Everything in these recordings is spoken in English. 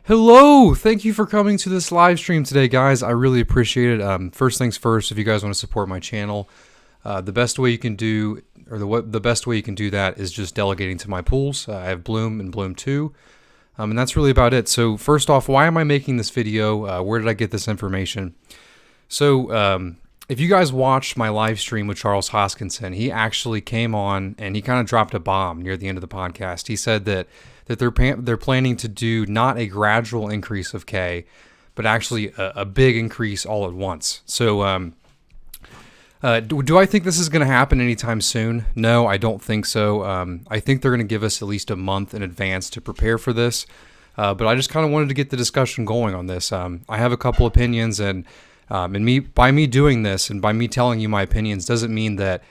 Hello! Thank you for coming to this live stream today, guys. I really appreciate it. First things first, if you guys want to support my channel, the best way you can do, or the best way you can do that is just delegating to my pools. I have Bloom and Bloom 2, and that's really about it. So first off, why am I making this video? Where did I get this information? So if you guys watched my live stream with Charles Hoskinson, he actually came on and he kind of dropped a bomb near the end of the podcast. He said that they're planning to do not a gradual increase of K, but actually a big increase all at once. So do I think this is going to happen anytime soon? No, I don't think so. I think they're going to give us at least a month in advance to prepare for this. But I just kind of wanted to get the discussion going on this. I have a couple opinions, and by me doing this and by me telling you my opinions doesn't mean that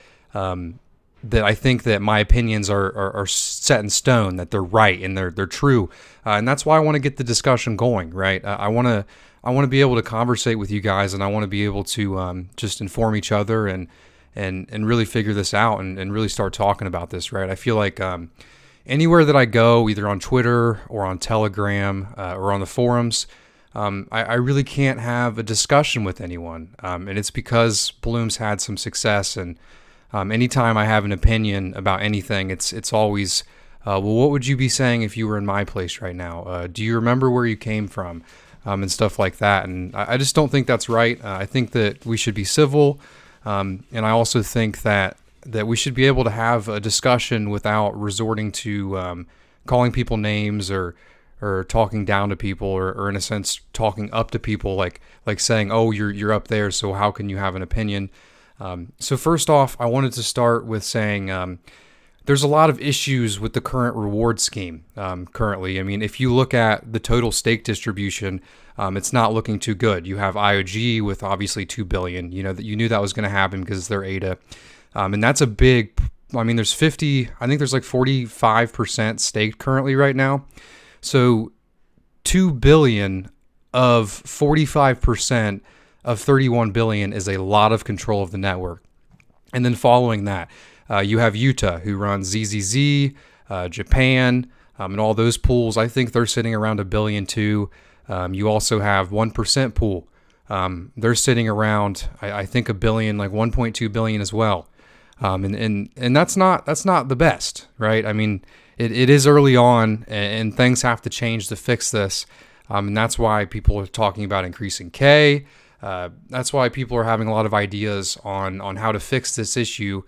that I think that my opinions are set in stone, that they're right and they're true, and that's why I want to get the discussion going. Right? I want to be able to conversate with you guys, and I want to be able to just inform each other and really figure this out and really start talking about this. Right? I feel like anywhere that I go, either on Twitter or on Telegram or on the forums, I really can't have a discussion with anyone, and it's because Bloom's had some success. And anytime I have an opinion about anything, it's always, well, what would you be saying if you were in my place right now? Do you remember where you came from? And stuff like that. And I just don't think that's right. I think that we should be civil, and I also think that we should be able to have a discussion without resorting to calling people names or talking down to people, or in a sense talking up to people, like saying, oh, you're up there, so how can you have an opinion? So first off, I wanted to start with saying there's a lot of issues with the current reward scheme currently. I mean, if you look at the total stake distribution, it's not looking too good. You have IOG with obviously 2 billion. You knew that was going to happen because they're ADA, and that's a big. I mean, there's 50. I think there's like 45% staked currently right now. So 2 billion of 45% of 31 billion is a lot of control of the network. And then following that, you have Utah, who runs ZZZ, Japan, and all those pools. I think they're sitting around 1 billion too. You also have 1% pool. They're sitting around, I think, 1 billion, like 1.2 billion as well. And that's not the best, right? I mean, it is early on, and things have to change to fix this. And that's why people are talking about increasing K. That's why people are having a lot of ideas on how to fix this issue.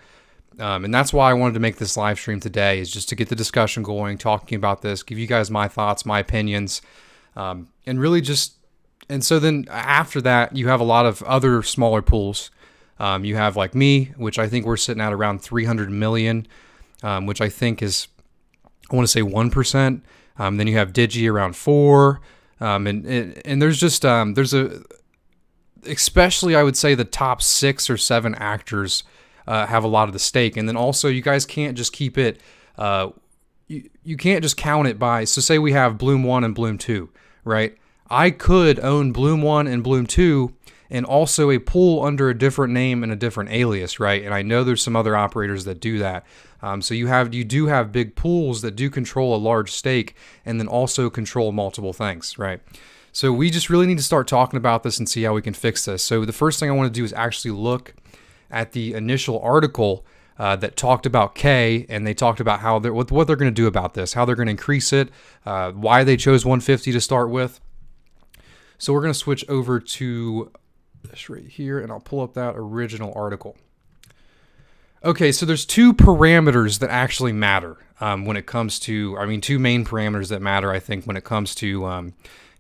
And that's why I wanted to make this live stream today, is just to get the discussion going, talking about this, give you guys my thoughts, my opinions, and really just, and so then after that, you have a lot of other smaller pools. You have like me, which I think we're sitting at around 300 million, which I think is, I want to say 1%. Then you have Digi around 4. And there's just, especially I would say the top 6 or 7 actors have a lot of the stake. And then also you guys can't just keep it, you can't just count it by, so say we have Bloom 1 and Bloom 2, right? I could own Bloom 1 and Bloom 2 and also a pool under a different name and a different alias, right? And I know there's some other operators that do that. So you do have big pools that do control a large stake and then also control multiple things, right? So we just really need to start talking about this and see how we can fix this. So the first thing I want to do is actually look at the initial article that talked about K, and they talked about how what they're going to do about this, how they're going to increase it, why they chose 150 to start with. So we're going to switch over to this right here, and I'll pull up that original article. Okay, so there's 2 parameters that actually matter when it comes to, I mean, 2 main parameters that matter, I think, when it comes to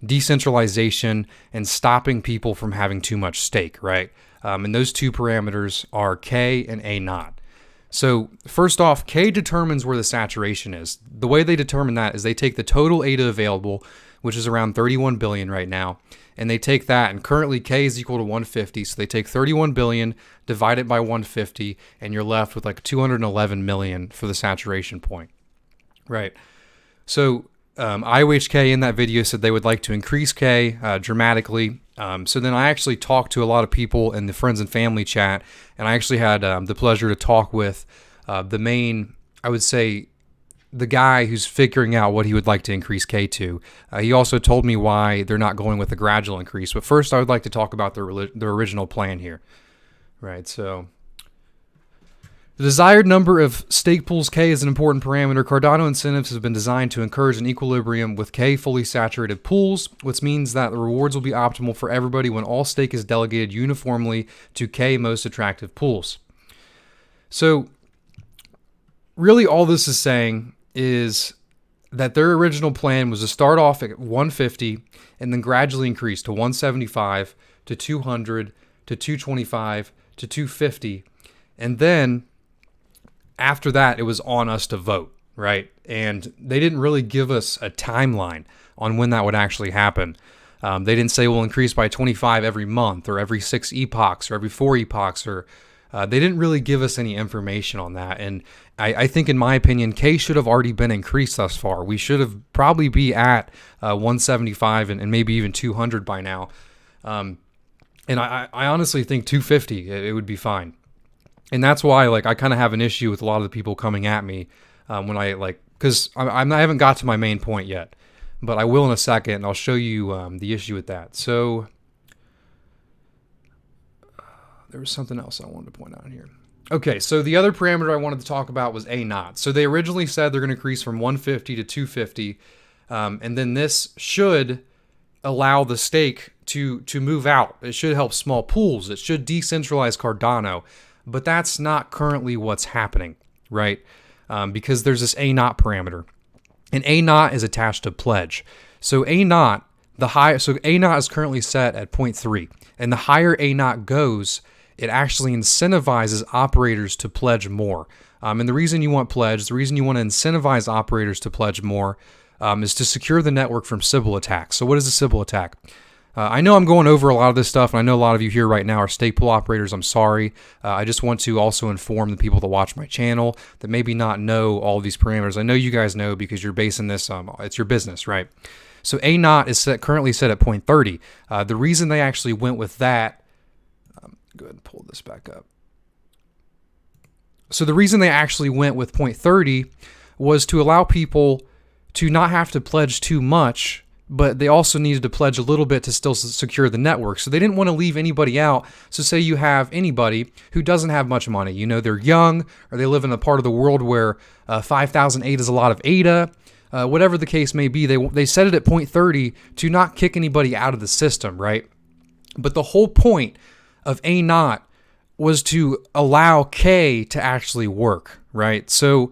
decentralization and stopping people from having too much stake, right? And those 2 parameters are K and A naught. So first off, K determines where the saturation is. The way they determine that is they take the total ADA available, which is around 31 billion right now, and they take that, and currently K is equal to 150, so they take 31 billion, divide it by 150, and you're left with like 211 million for the saturation point, right? So IOHK in that video said they would like to increase K dramatically. So then I actually talked to a lot of people in the friends and family chat, and I actually had the pleasure to talk with the main, I would say, the guy who's figuring out what he would like to increase K to. He also told me why they're not going with a gradual increase. But first, I would like to talk about the original plan here. Right, so the desired number of stake pools K is an important parameter. Cardano incentives have been designed to encourage an equilibrium with K fully saturated pools, which means that the rewards will be optimal for everybody when all stake is delegated uniformly to K most attractive pools. So really all this is saying is that their original plan was to start off at 150 and then gradually increase to 175 to 200 to 225 to 250, and then after that it was on us to vote, right? And they didn't really give us a timeline on when that would actually happen. They didn't say we'll increase by 25 every month or every 6 epochs or every 4 epochs, or they didn't really give us any information on that. And I think, in my opinion, K should have already been increased thus far. We should have probably be at 175 and maybe even 200 by now. And I honestly think 250, it would be fine. And that's why, like, I kind of have an issue with a lot of the people coming at me when I, like, because I haven't got to my main point yet, but I will in a second, and I'll show you the issue with that. So there was something else I wanted to point out here. Okay, so the other parameter I wanted to talk about was A naught. So they originally said they're going to increase from 150 to 250, and then this should allow the stake to move out. It should help small pools. It should decentralize Cardano, but that's not currently what's happening, right? Because there's this A naught parameter, and A naught is attached to pledge. So A naught, A naught is currently set at 0.3, and the higher A naught goes, it actually incentivizes operators to pledge more. And the reason you want pledge, the reason you want to incentivize operators to pledge more is to secure the network from Sybil attacks. So what is a Sybil attack? I know I'm going over a lot of this stuff, and I know a lot of you here right now are stake pool operators. I'm sorry. I just want to also inform the people that watch my channel that maybe not know all of these parameters. I know you guys know because you're basing this, it's your business, right? So A naught is currently set at 0.30. The reason they actually went with that, go ahead and pull this back up. So the reason they actually went with 0.30 was to allow people to not have to pledge too much, but they also needed to pledge a little bit to still secure the network. So they didn't want to leave anybody out. So say you have anybody who doesn't have much money, you know, they're young, or they live in a part of the world where 5,008 is a lot of ADA, whatever the case may be, they set it at 0.30 to not kick anybody out of the system, right? But the whole point of A naught was to allow K to actually work, right? So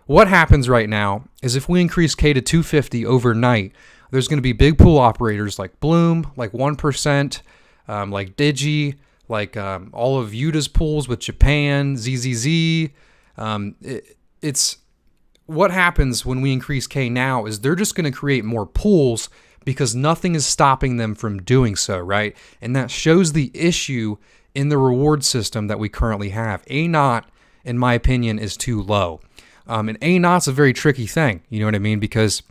what happens right now is if we increase K to 250 overnight, there's going to be big pool operators like Bloom, like 1%, like Digi, like all of Yuda's pools with Japan, ZZZ. It's what happens when we increase K now is they're just going to create more pools because nothing is stopping them from doing so, right? And that shows the issue in the reward system that we currently have. A naught, in my opinion, is too low. And A naught's a very tricky thing, you know what I mean? Because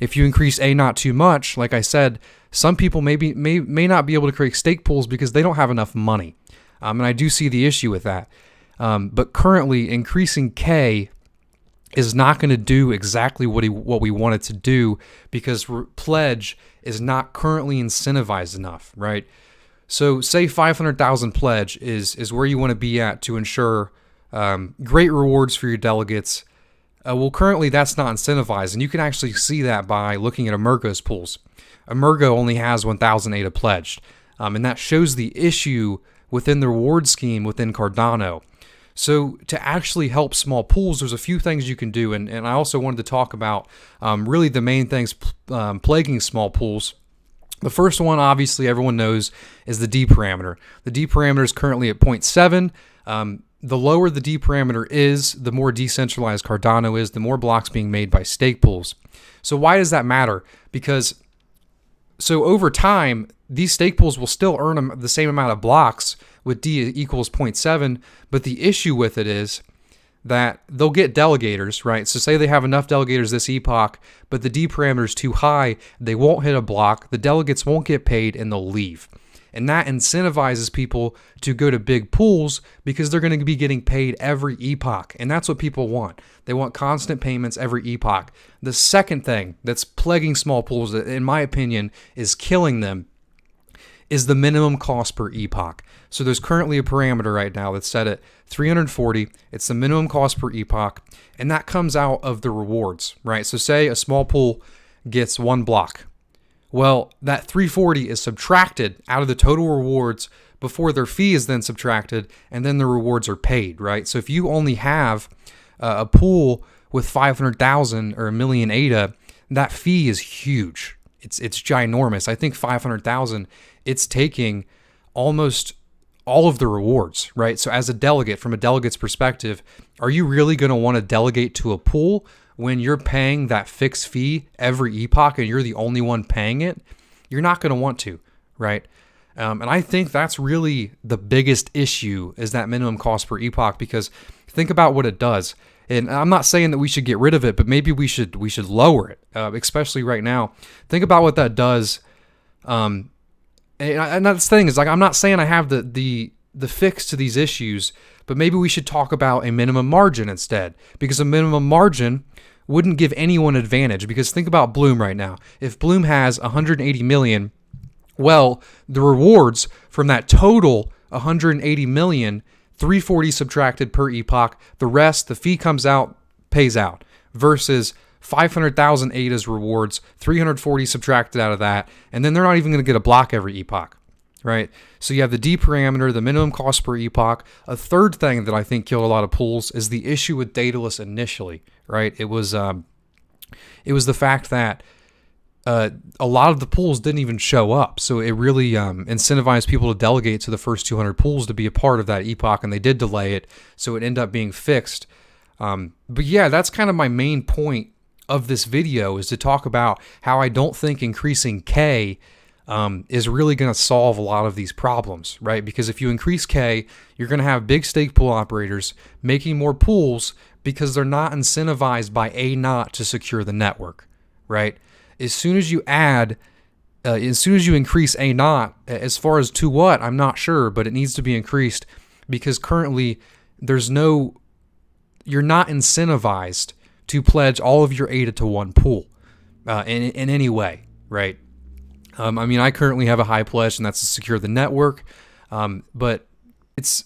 if you increase A naught too much, like I said, some people may not be able to create stake pools because they don't have enough money. And I do see the issue with that. But currently, increasing K is not going to do exactly what we want it to do because pledge is not currently incentivized enough, right? So say 500,000 pledge is where you want to be at to ensure great rewards for your delegates. Well, currently that's not incentivized, and you can actually see that by looking at Emergo's pools. Emergo only has 1,000 ADA pledged, and that shows the issue within the reward scheme within Cardano. So to actually help small pools, there's a few things you can do, and I also wanted to talk about really the main things plaguing small pools. The first one, obviously, everyone knows, is the D parameter. The D parameter is currently at 0.7. The lower the D parameter is, the more decentralized Cardano is, the more blocks being made by stake pools. So why does that matter? Because so over time, these stake pools will still earn the same amount of blocks with D equals 0.7, but the issue with it is that they'll get delegators, right? So say they have enough delegators this epoch, but the D parameter is too high, they won't hit a block, the delegates won't get paid, and they'll leave. And that incentivizes people to go to big pools because they're going to be getting paid every epoch. And that's what people want. They want constant payments every epoch. The second thing that's plaguing small pools, that in my opinion is killing them, is the minimum cost per epoch. So there's currently a parameter right now that's set at 340. It's the minimum cost per epoch, and that comes out of the rewards, right? So say a small pool gets 1 block. Well, that 340 is subtracted out of the total rewards before their fee is then subtracted, and then the rewards are paid, right? So if you only have a pool with 500,000 or a million ADA, that fee is huge. It's ginormous. I think 500,000, it's taking almost all of the rewards, right? So as a delegate, from a delegate's perspective, are you really going to want to delegate to a pool when you're paying that fixed fee every epoch and you're the only one paying it? You're not going to want to, right? And I think that's really the biggest issue, is that minimum cost per epoch, because think about what it does. And I'm not saying that we should get rid of it, but maybe we should lower it, especially right now. Think about what that does. And that's the thing, is like, I'm not saying I have the fix to these issues, but maybe we should talk about a minimum margin instead, because a minimum margin wouldn't give anyone advantage. Because think about Bloom right now. If Bloom has 180 million, well, the rewards from that total 180 million, 340 subtracted per epoch, the rest, the fee comes out, pays out, versus 500,000 ADA's rewards, 340 subtracted out of that, and then they're not even going to get a block every epoch, right? So you have the D parameter, the minimum cost per epoch. A third thing that I think killed a lot of pools is the issue with Daedalus initially, right? It was the fact that a lot of the pools didn't even show up, so it really incentivized people to delegate to the first 200 pools to be a part of that epoch, and they did delay it, so it ended up being fixed. But yeah, that's kind of my main point of this video, is to talk about how I don't think increasing K is really going to solve a lot of these problems, right? Because if you increase K, you're going to have big stake pool operators making more pools because they're not incentivized by A naught to secure the network, right? As soon as you increase A naught, as far as to what, I'm not sure, but it needs to be increased, because currently you're not incentivized to pledge all of your ADA to one pool in any way, right? I mean, I currently have a high pledge, and that's to secure the network, but it's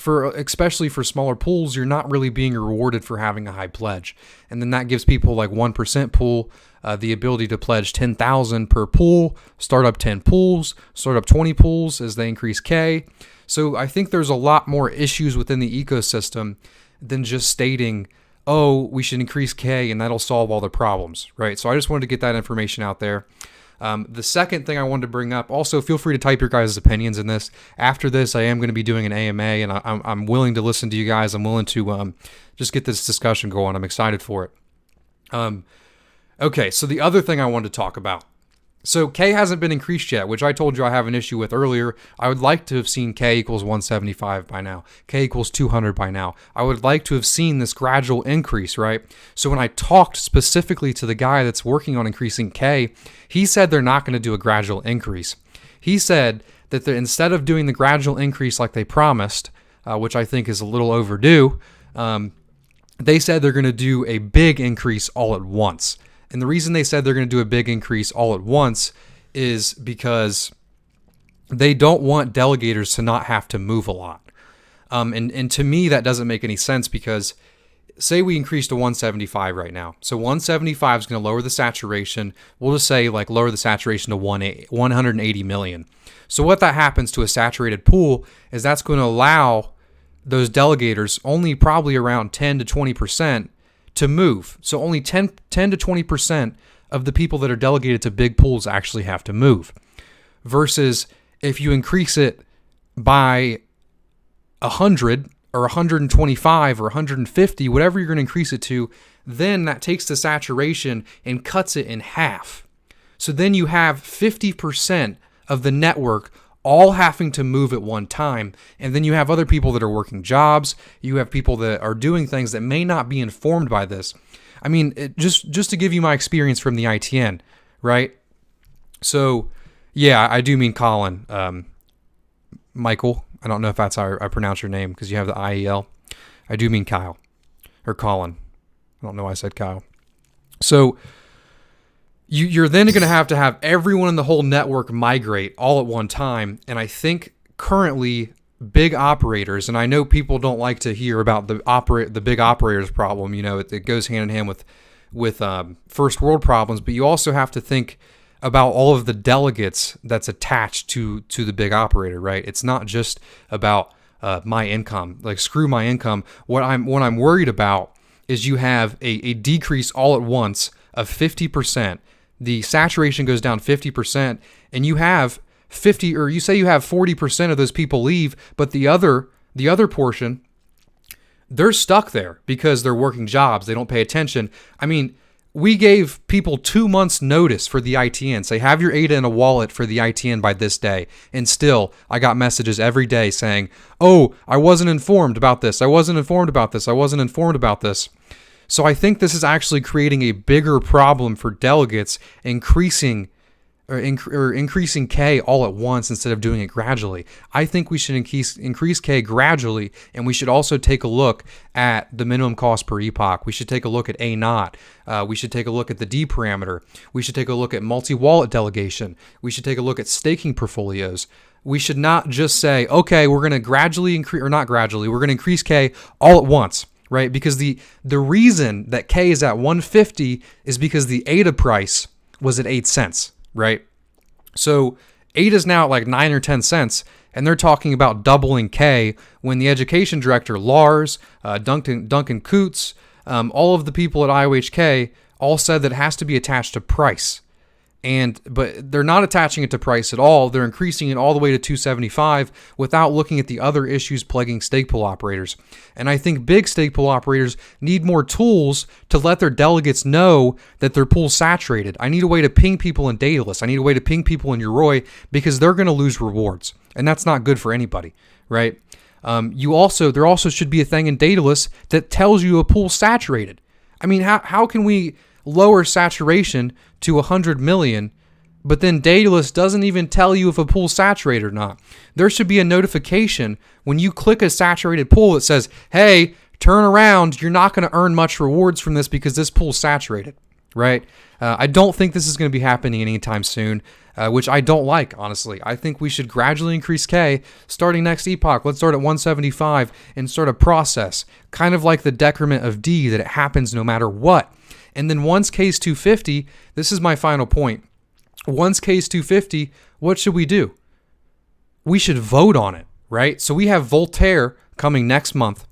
especially for smaller pools, you're not really being rewarded for having a high pledge. And then that gives people like 1% pool the ability to pledge 10,000 per pool, start up 10 pools, start up 20 pools as they increase K. So I think there's a lot more issues within the ecosystem than just stating, oh, we should increase K and that'll solve all the problems, right? So I just wanted to get that information out there. The second thing I wanted to bring up, also feel free to type your guys' opinions in this. After this, I am going to be doing an AMA, and I'm willing to listen to you guys. I'm willing to just get this discussion going. I'm excited for it. Okay, so the other thing I wanted to talk about. So K hasn't been increased yet, which I told you I have an issue with earlier. I would like to have seen K equals 175 by now. K equals 200 by now. I would like to have seen this gradual increase, right? So when I talked specifically to the guy that's working on increasing K, he said they're not going to do a gradual increase. He said that instead of doing the gradual increase like they promised, which I think is a little overdue, they said they're going to do a big increase all at once. And the reason they said they're going to do a big increase all at once is because they don't want delegators to not have to move a lot. And to me, that doesn't make any sense, because say we increase to 175 right now. So 175 is going to lower the saturation. We'll just say like lower the saturation to 180 million. So what that happens to a saturated pool is that's going to allow those delegators only probably around 10 to 20% to move. So only 10 to 20% of the people that are delegated to big pools actually have to move. Versus if you increase it by 100 or 125 or 150, whatever you're going to increase it to, then that takes the saturation and cuts it in half. So then you have 50% of the network all having to move at one time. And then you have other people that are working jobs. You have people that are doing things that may not be informed by this. I mean, just to give you my experience from the ITN, right? So, yeah, I do mean Colin. Michael. I don't know if that's how I pronounce your name because you have the IEL. I do mean Kyle or Colin. I don't know why I said Kyle. So you're then going to have everyone in the whole network migrate all at one time. And I think currently big operators, and I know people don't like to hear about the big operators problem. You know, it goes hand in hand with first world problems, but you also have to think about all of the delegates that's attached to the big operator, right? It's not just about my income. Like, screw my income. What I'm worried about is you have a decrease all at once of 50%. The saturation goes down 50%, and you have 50, or you say you have 40% of those people leave, but the other portion, they're stuck there because they're working jobs. They don't pay attention. I mean, we gave people 2 months notice for the ITN. Say, have your ADA in a wallet for the ITN by this day. And still, I got messages every day saying, oh, I wasn't informed about this. I wasn't informed about this. I wasn't informed about this. So I think this is actually creating a bigger problem for delegates, increasing K all at once instead of doing it gradually. I think we should increase K gradually, and we should also take a look at the minimum cost per epoch. We should take a look at A naught. We should take a look at the D parameter. We should take a look at multi-wallet delegation. We should take a look at staking portfolios. We should not just say, okay, we're going to gradually increase, or not gradually, we're going to increase K all at once. Right? Because the reason that K is at 150 is because the ADA price was at 8 cents, right? So ADA is now at like 9 or 10 cents, and they're talking about doubling K when the education director, Lars, Duncan Coots, all of the people at IOHK all said that it has to be attached to price. But they're not attaching it to price at all. They're increasing it all the way to 275 without looking at the other issues plaguing stake pool operators. And I think big stake pool operators need more tools to let their delegates know that their pool's saturated. I need a way to ping people in Daedalus. I need a way to ping people in Yoroi, because they're going to lose rewards, and that's not good for anybody, right? There also should be a thing in Daedalus that tells you a pool's saturated. I mean, how can we lower saturation to 100 million, but then Daedalus doesn't even tell you if a pool's saturated or not? There should be a notification when you click a saturated pool that says, hey, turn around, you're not going to earn much rewards from this because this pool's saturated, right? I don't think this is going to be happening anytime soon, which I don't like, honestly. I think we should gradually increase K starting next epoch. Let's start at 175 and start a process, kind of like the decrement of D, that it happens no matter what. And then once K is 250, this is my final point. Once K is 250, what should we do? We should vote on it, right? So we have Voltaire coming next month.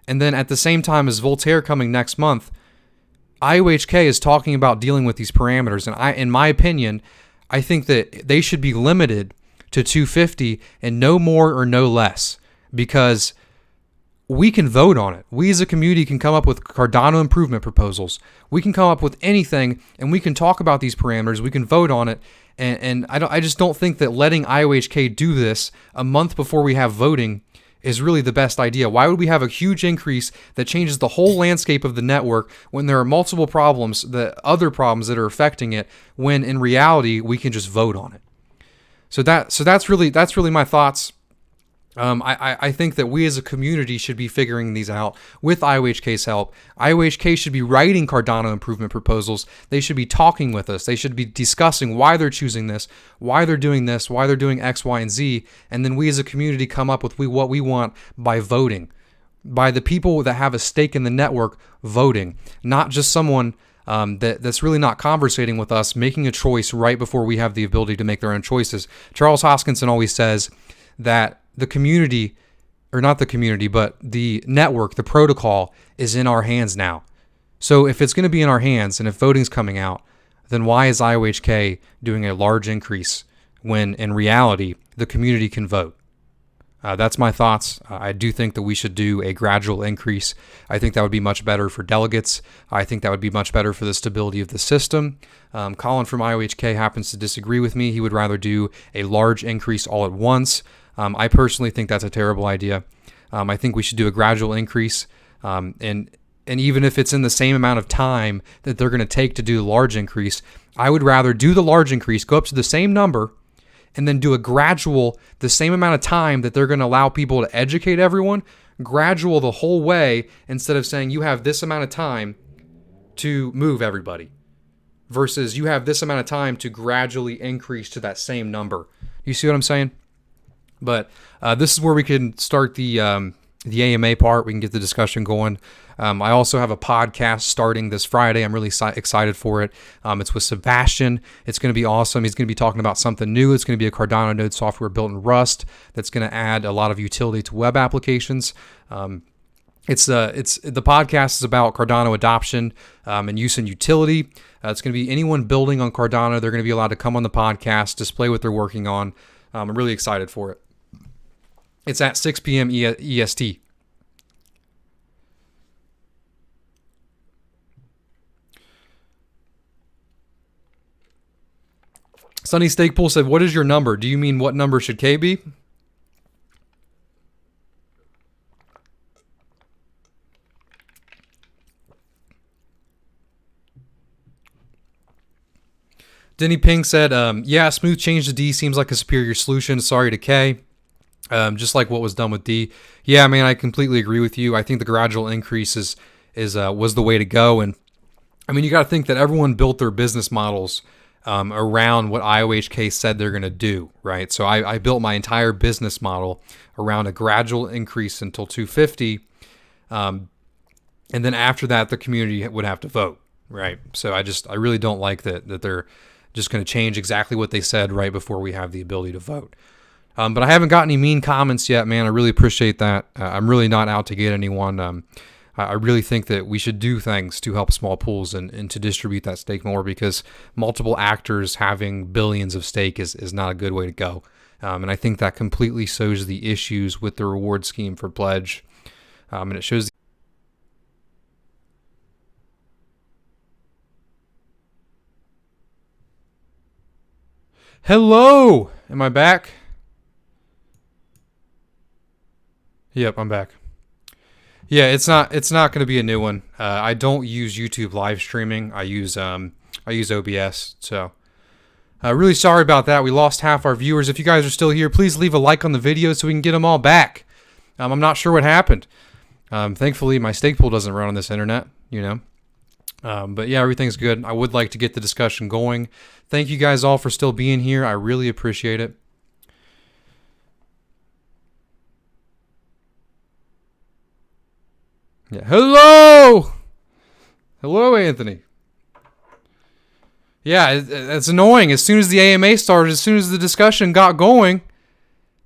And then at the same time as Voltaire coming next month, IOHK is talking about dealing with these parameters. And in my opinion, I think that they should be limited to 250 and no more or no less, because we can vote on it. We as a community can come up with Cardano improvement proposals. We can come up with anything, and we can talk about these parameters. We can vote on it. And I just don't think that letting IOHK do this a month before we have voting is really the best idea. Why would we have a huge increase that changes the whole landscape of the network when there are multiple problems, other problems that are affecting it, when in reality we can just vote on it? So that's really my thoughts. I think that we as a community should be figuring these out with IOHK's help. IOHK should be writing Cardano improvement proposals. They should be talking with us. They should be discussing why they're choosing this, why they're doing this, why they're doing X, Y, and Z. And then we as a community come up with what we want by voting, by the people that have a stake in the network voting, not just someone that's really not conversating with us, making a choice right before we have the ability to make their own choices. Charles Hoskinson always says that the community, or not the community, but the network, the protocol is in our hands now. So if it's going to be in our hands and if voting's coming out, then why is IOHK doing a large increase when in reality the community can vote? That's my thoughts. I do think that we should do a gradual increase. I think that would be much better for delegates. I think that would be much better for the stability of the system. Colin from IOHK happens to disagree with me. He would rather do a large increase all at once. I personally think that's a terrible idea. I think we should do a gradual increase, and even if it's in the same amount of time that they're going to take to do the large increase, I would rather do the large increase, go up to the same number, and then do a gradual, the same amount of time that they're going to allow people to educate everyone, gradual the whole way, instead of saying you have this amount of time to move everybody versus you have this amount of time to gradually increase to that same number. You see what I'm saying? But this is where we can start the AMA part. We can get the discussion going. I also have a podcast starting this Friday. I'm really excited for it. It's with Sebastian. It's going to be awesome. He's going to be talking about something new. It's going to be a Cardano node software built in Rust that's going to add a lot of utility to web applications. It's the podcast is about Cardano adoption and use and utility. It's going to be anyone building on Cardano. They're going to be allowed to come on the podcast, display what they're working on. I'm really excited for it. It's at 6 p.m. EST. Sunny Stakepool said, "What is your number? Do you mean what number should K be?" Denny Ping said, yeah, smooth change to D seems like a superior solution. Sorry to K. Just like what was done with D. Yeah, man, I completely agree with you. I think the gradual increase was the way to go. And I mean, you got to think that everyone built their business models around what IOHK said they're going to do, right? So I built my entire business model around a gradual increase until 250. And then after that, the community would have to vote, right? So I really don't like that they're just going to change exactly what they said right before we have the ability to vote. But I haven't got any mean comments yet, man. I really appreciate that. I'm really not out to get anyone. I really think that we should do things to help small pools and to distribute that stake more, because multiple actors having billions of stake is not a good way to go. And I think that completely shows the issues with the reward scheme for pledge. And it shows. Hello! Am I back? Yep, I'm back. Yeah, it's not going to be a new one. I don't use YouTube live streaming. I use OBS. So, really sorry about that. We lost half our viewers. If you guys are still here, please leave a like on the video so we can get them all back. I'm not sure what happened. Thankfully, my stake pool doesn't run on this internet, you know. But yeah, everything's good. I would like to get the discussion going. Thank you guys all for still being here. I really appreciate it. Yeah. Hello! Hello, Anthony. Yeah, it's annoying. As soon as the AMA started, as soon as the discussion got going,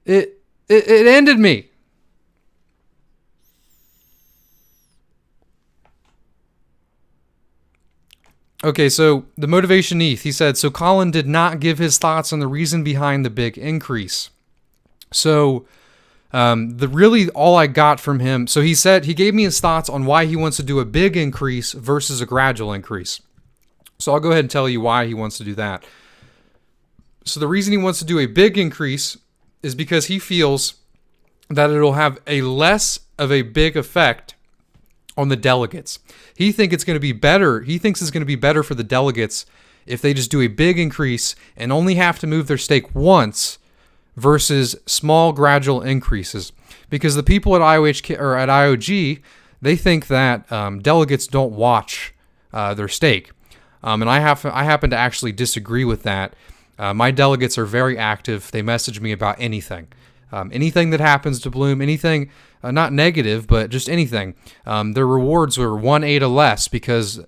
it ended me. Okay, so the motivation ETH, he said, so Colin did not give his thoughts on the reason behind the big increase. So really all I got from him, so he said he gave me his thoughts on why he wants to do a big increase versus a gradual increase. So I'll go ahead and tell you why he wants to do that. So the reason he wants to do a big increase is because he feels that it'll have a less of a big effect on the delegates. He thinks it's going to be better. He thinks it's going to be better for the delegates if they just do a big increase and only have to move their stake once versus small gradual increases. Because the people at IOHK or at IOG, they think that delegates don't watch their stake. And I happen to actually disagree with that. My delegates are very active. They message me about anything. Anything that happens to Bloom, anything, not negative, but just anything. Their rewards were 1/8 or less because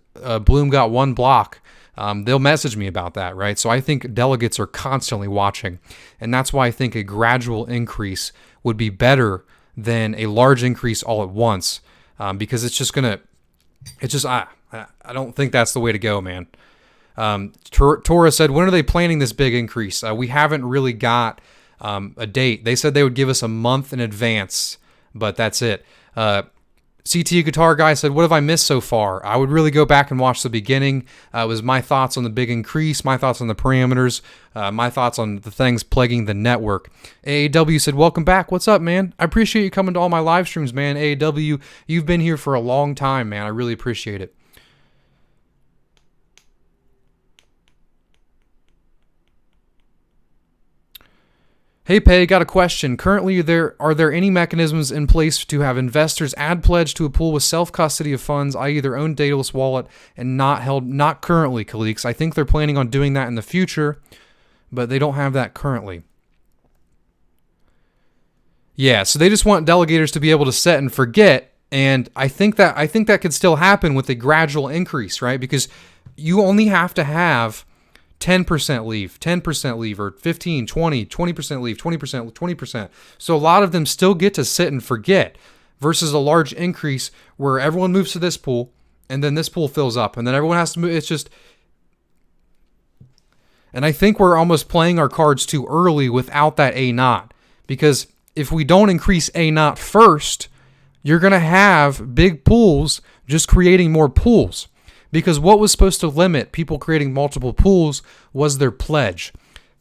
Bloom got one block. They'll message me about that, right? So I think delegates are constantly watching. And that's why I think a gradual increase would be better than a large increase all at once. Because it's just going to, I don't think that's the way to go, man. Tora said, when are they planning this big increase? We haven't really got a date. They said they would give us a month in advance, but that's it. CT Guitar Guy said, what have I missed so far? I would really go back and watch the beginning. It was my thoughts on the big increase, my thoughts on the parameters, my thoughts on the things plaguing the network. AAW said, welcome back. What's up, man? I appreciate you coming to all my live streams, man. AAW, you've been here for a long time, man. I really appreciate it. Hey Pay, got a question. Currently, are there any mechanisms in place to have investors add pledge to a pool with self-custody of funds, i.e. their own Daedalus wallet, and not currently, Khalix. I think they're planning on doing that in the future, but they don't have that currently. Yeah, so they just want delegators to be able to set and forget, and I think that could still happen with a gradual increase, right? Because you only have to have 10% leave, 10% leave, or 15, 20, 20% leave, 20%, 20%. So a lot of them still get to sit and forget versus a large increase where everyone moves to this pool and then this pool fills up and then everyone has to move. It's just, and I think we're almost playing our cards too early without that A naught, because if we don't increase A naught first, you're going to have big pools just creating more pools. Because what was supposed to limit people creating multiple pools was their pledge.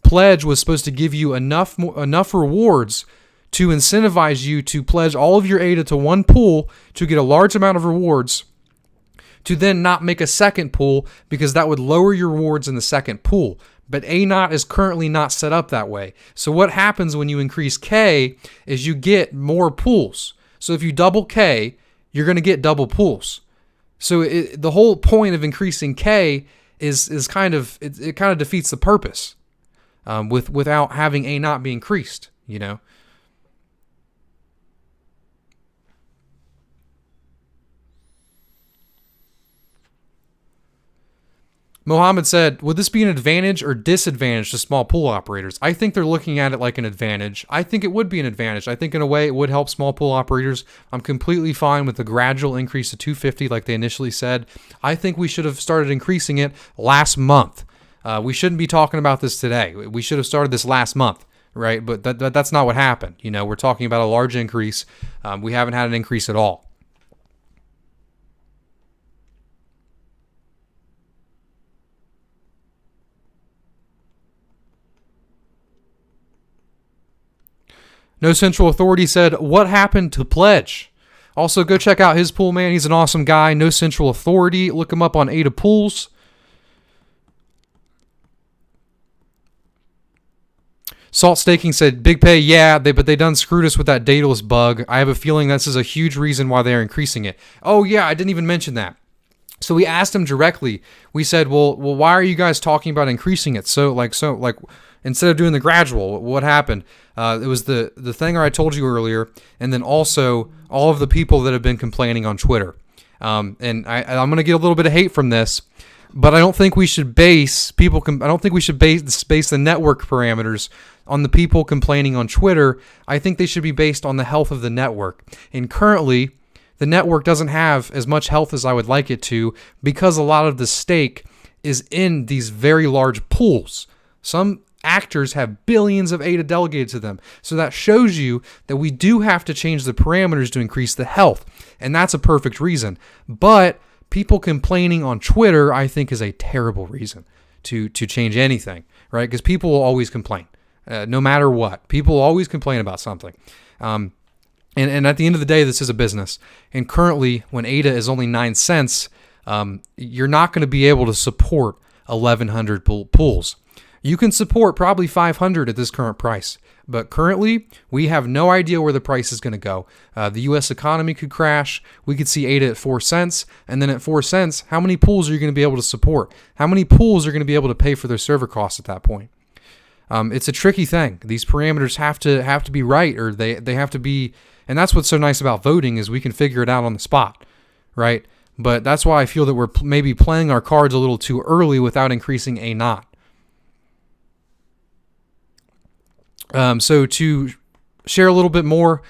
Pledge was supposed to give you enough rewards to incentivize you to pledge all of your ADA to one pool to get a large amount of rewards, to then not make a second pool because that would lower your rewards in the second pool. But A naught is currently not set up that way. So what happens when you increase K is you get more pools. So if you double K, you're going to get double pools. So the whole point of increasing K is kind of it kind of defeats the purpose without having A naught be increased, you know. Mohammed said, would this be an advantage or disadvantage to small pool operators? I think they're looking at it like an advantage. I think it would be an advantage. I think in a way it would help small pool operators. I'm completely fine with the gradual increase to 250 like they initially said. I think we should have started increasing it last month. We shouldn't be talking about this today. We should have started this last month, right? But that's not what happened. You know, we're talking about a large increase. We haven't had an increase at all. No Central Authority said, what happened to Pledge? Also, go check out his pool, man. He's an awesome guy. No Central Authority. Look him up on Ada Pools. Salt Staking said, Big Pay, yeah, but they done screwed us with that Daedalus bug. I have a feeling this is a huge reason why they're increasing it. Oh, yeah, I didn't even mention that. So we asked him directly. We said, well, why are you guys talking about increasing it? So instead of doing the gradual, what happened? It was the thing I told you earlier, and then also all of the people that have been complaining on Twitter. And I'm going to get a little bit of hate from this, but I don't think we should base I don't think we should base the network parameters on the people complaining on Twitter. I think they should be based on the health of the network. And currently, the network doesn't have as much health as I would like it to, because a lot of the stake is in these very large pools. Some actors have billions of ADA delegated to them. So that shows you that we do have to change the parameters to increase the health. And that's a perfect reason. But people complaining on Twitter, I think, is a terrible reason to change anything, right? Because people will always complain. No matter what. People will always complain about something. And at the end of the day, this is a business. And currently, when ADA is only 9 cents, you're not going to be able to support 1,100 pools. You can support probably 500 at this current price. But currently, we have no idea where the price is going to go. The U.S. economy could crash. We could see ADA at 4 cents. And then at 4 cents, how many pools are you going to be able to support? How many pools are going to be able to pay for their server costs at that point? It's a tricky thing. These parameters have to be right, or they have to be. And that's what's so nice about voting, is we can figure it out on the spot, right? But that's why I feel that we're maybe playing our cards a little too early without increasing A naught. So to share a little bit more,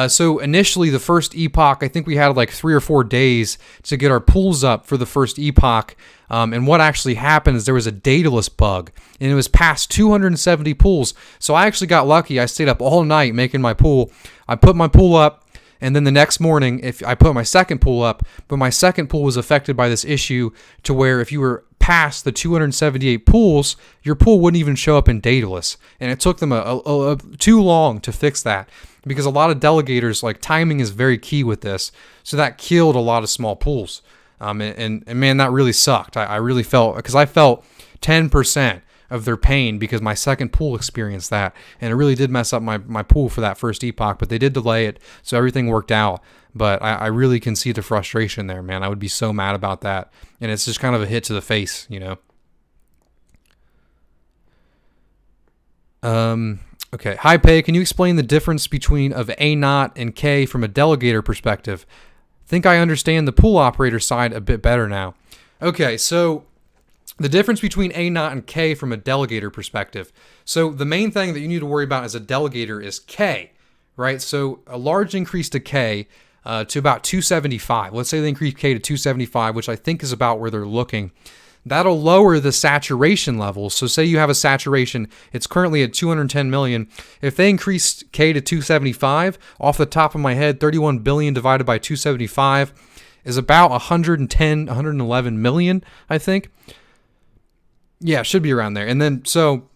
so initially the first Epoch, I think we had like 3 or 4 days to get our pools up for the first Epoch. And what actually happened is there was a Daedalus bug, and it was past 270 pools. So I actually got lucky. I stayed up all night making my pool. I put my pool up, and then the next morning, if I put my second pool up, but my second pool was affected by this issue to where if you were past the 278 pools, your pool wouldn't even show up in Daedalus. And it took them too long to fix that, because a lot of delegators, like, timing is very key with this. So that killed a lot of small pools. And man, that really sucked. I really felt, because I felt 10% of their pain because my second pool experienced that, and it really did mess up my pool for that first Epoch, but they did delay it, so everything worked out. But I really can see the frustration there, man. I would be so mad about that, and it's just kind of a hit to the face, you know. Okay. Hi, Pay. Can you explain the difference between of A0 and K from a delegator perspective? Think I understand the pool operator side a bit better now. Okay, so the difference between A0 and K from a delegator perspective. So the main thing that you need to worry about as a delegator is K, right? So a large increase to K to about 275. Let's say they increase K to 275, which I think is about where they're looking. That'll lower the saturation level. So say you have a saturation, it's currently at 210 million. If they increase K to 275, off the top of my head, 31 billion divided by 275 is about 110, 111 million, I think. Yeah, it should be around there. And then, so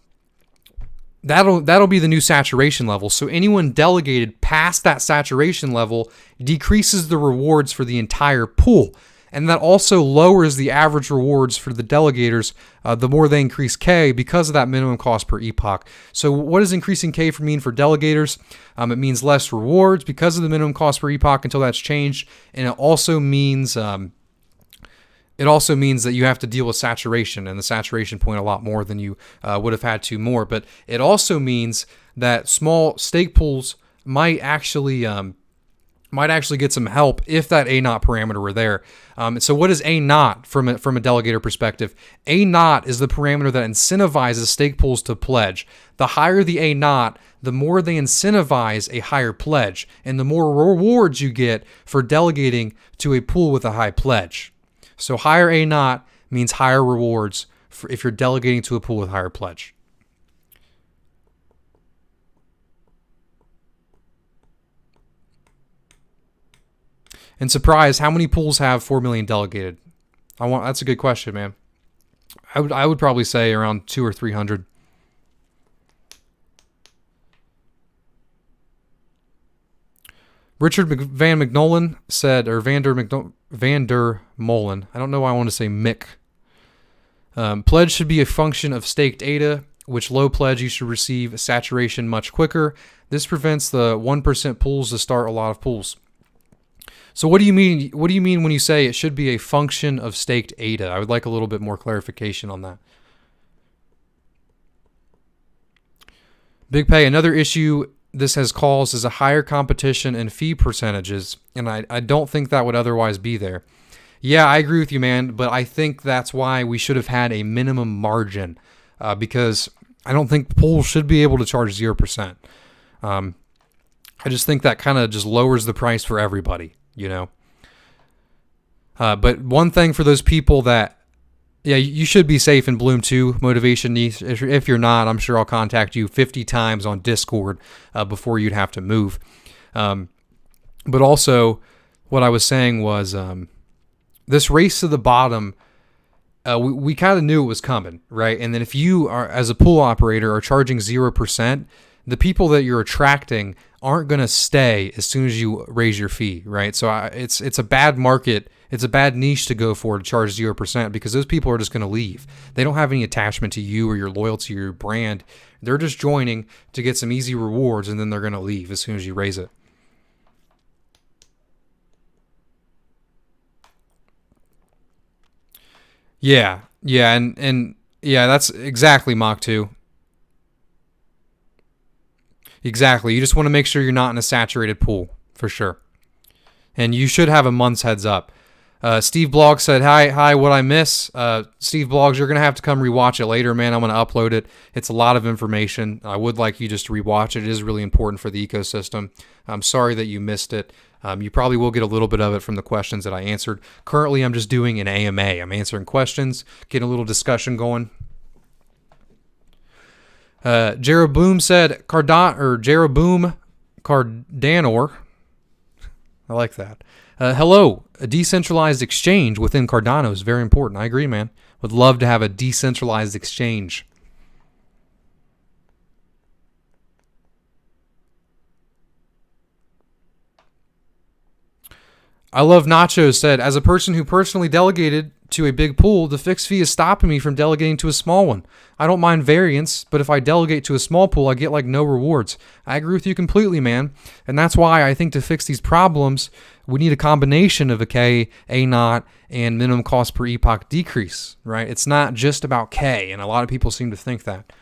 that'll be the new saturation level. So anyone delegated past that saturation level decreases the rewards for the entire pool. And that also lowers the average rewards for the delegators the more they increase K because of that minimum cost per epoch. So what does increasing K mean for delegators? It means less rewards because of the minimum cost per epoch until that's changed. And it also means that you have to deal with saturation and the saturation point a lot more than you would have had to more. But it also means that small stake pools might actually get some help if that A0 parameter were there. So what is A0 from a delegator perspective? A0 is the parameter that incentivizes stake pools to pledge. The higher the A0, the more they incentivize a higher pledge, and the more rewards you get for delegating to a pool with a high pledge. So higher A0 means higher rewards if you're delegating to a pool with higher pledge. And surprise, how many pools have 4 million delegated? That's a good question, man. I would probably say around 200 or 300. Richard Van McNolan said, or Vander Molen. I don't know why I want to say Mick. Pledge should be a function of staked ADA, which low pledge you should receive saturation much quicker. This prevents the 1% pools to start a lot of pools. So what do you mean? What do you mean when you say it should be a function of staked ADA? I would like a little bit more clarification on that. Big Pay, another issue this has caused is a higher competition and fee percentages, and I don't think that would otherwise be there. Yeah, I agree with you, man, but I think that's why we should have had a minimum margin because I don't think pools should be able to charge 0%. I just think that kind of just lowers the price for everybody. You know, but one thing for those people that, yeah, you should be safe in Bloom 2 motivation niche. If you're not, I'm sure I'll contact you 50 times on Discord before you'd have to move. But also, what I was saying was this race to the bottom. We kind of knew it was coming, right? And then if you are, as a pool operator, are charging 0%, the people that you're attracting aren't going to stay as soon as you raise your fee, right? So it's a bad market. It's a bad niche to go for to charge 0% because those people are just going to leave. They don't have any attachment to you or your loyalty or your brand. They're just joining to get some easy rewards, and then they're going to leave as soon as you raise it. Yeah, and yeah, that's exactly Mach 2. Exactly. You just want to make sure you're not in a saturated pool, for sure. And you should have a month's heads up. Steve Bloggs said, hi, what I miss? Steve Bloggs, you're going to have to come rewatch it later, man. I'm going to upload it. It's a lot of information. I would like you just to rewatch it. It is really important for the ecosystem. I'm sorry that you missed it. You probably will get a little bit of it from the questions that I answered. Currently, I'm just doing an AMA. I'm answering questions, getting a little discussion going. Jeroboam said, Jeroboam Cardanor. I like that. Hello, a decentralized exchange within Cardano is very important. I agree, man. Would love to have a decentralized exchange. I love Nacho said, as a person who personally delegated to a big pool, the fixed fee is stopping me from delegating to a small one. I don't mind variance, but if I delegate to a small pool, I get like no rewards. I agree with you completely, man. And that's why I think to fix these problems, we need a combination of a K, a naught, and minimum cost per epoch decrease, right? It's not just about K, and a lot of people seem to think that.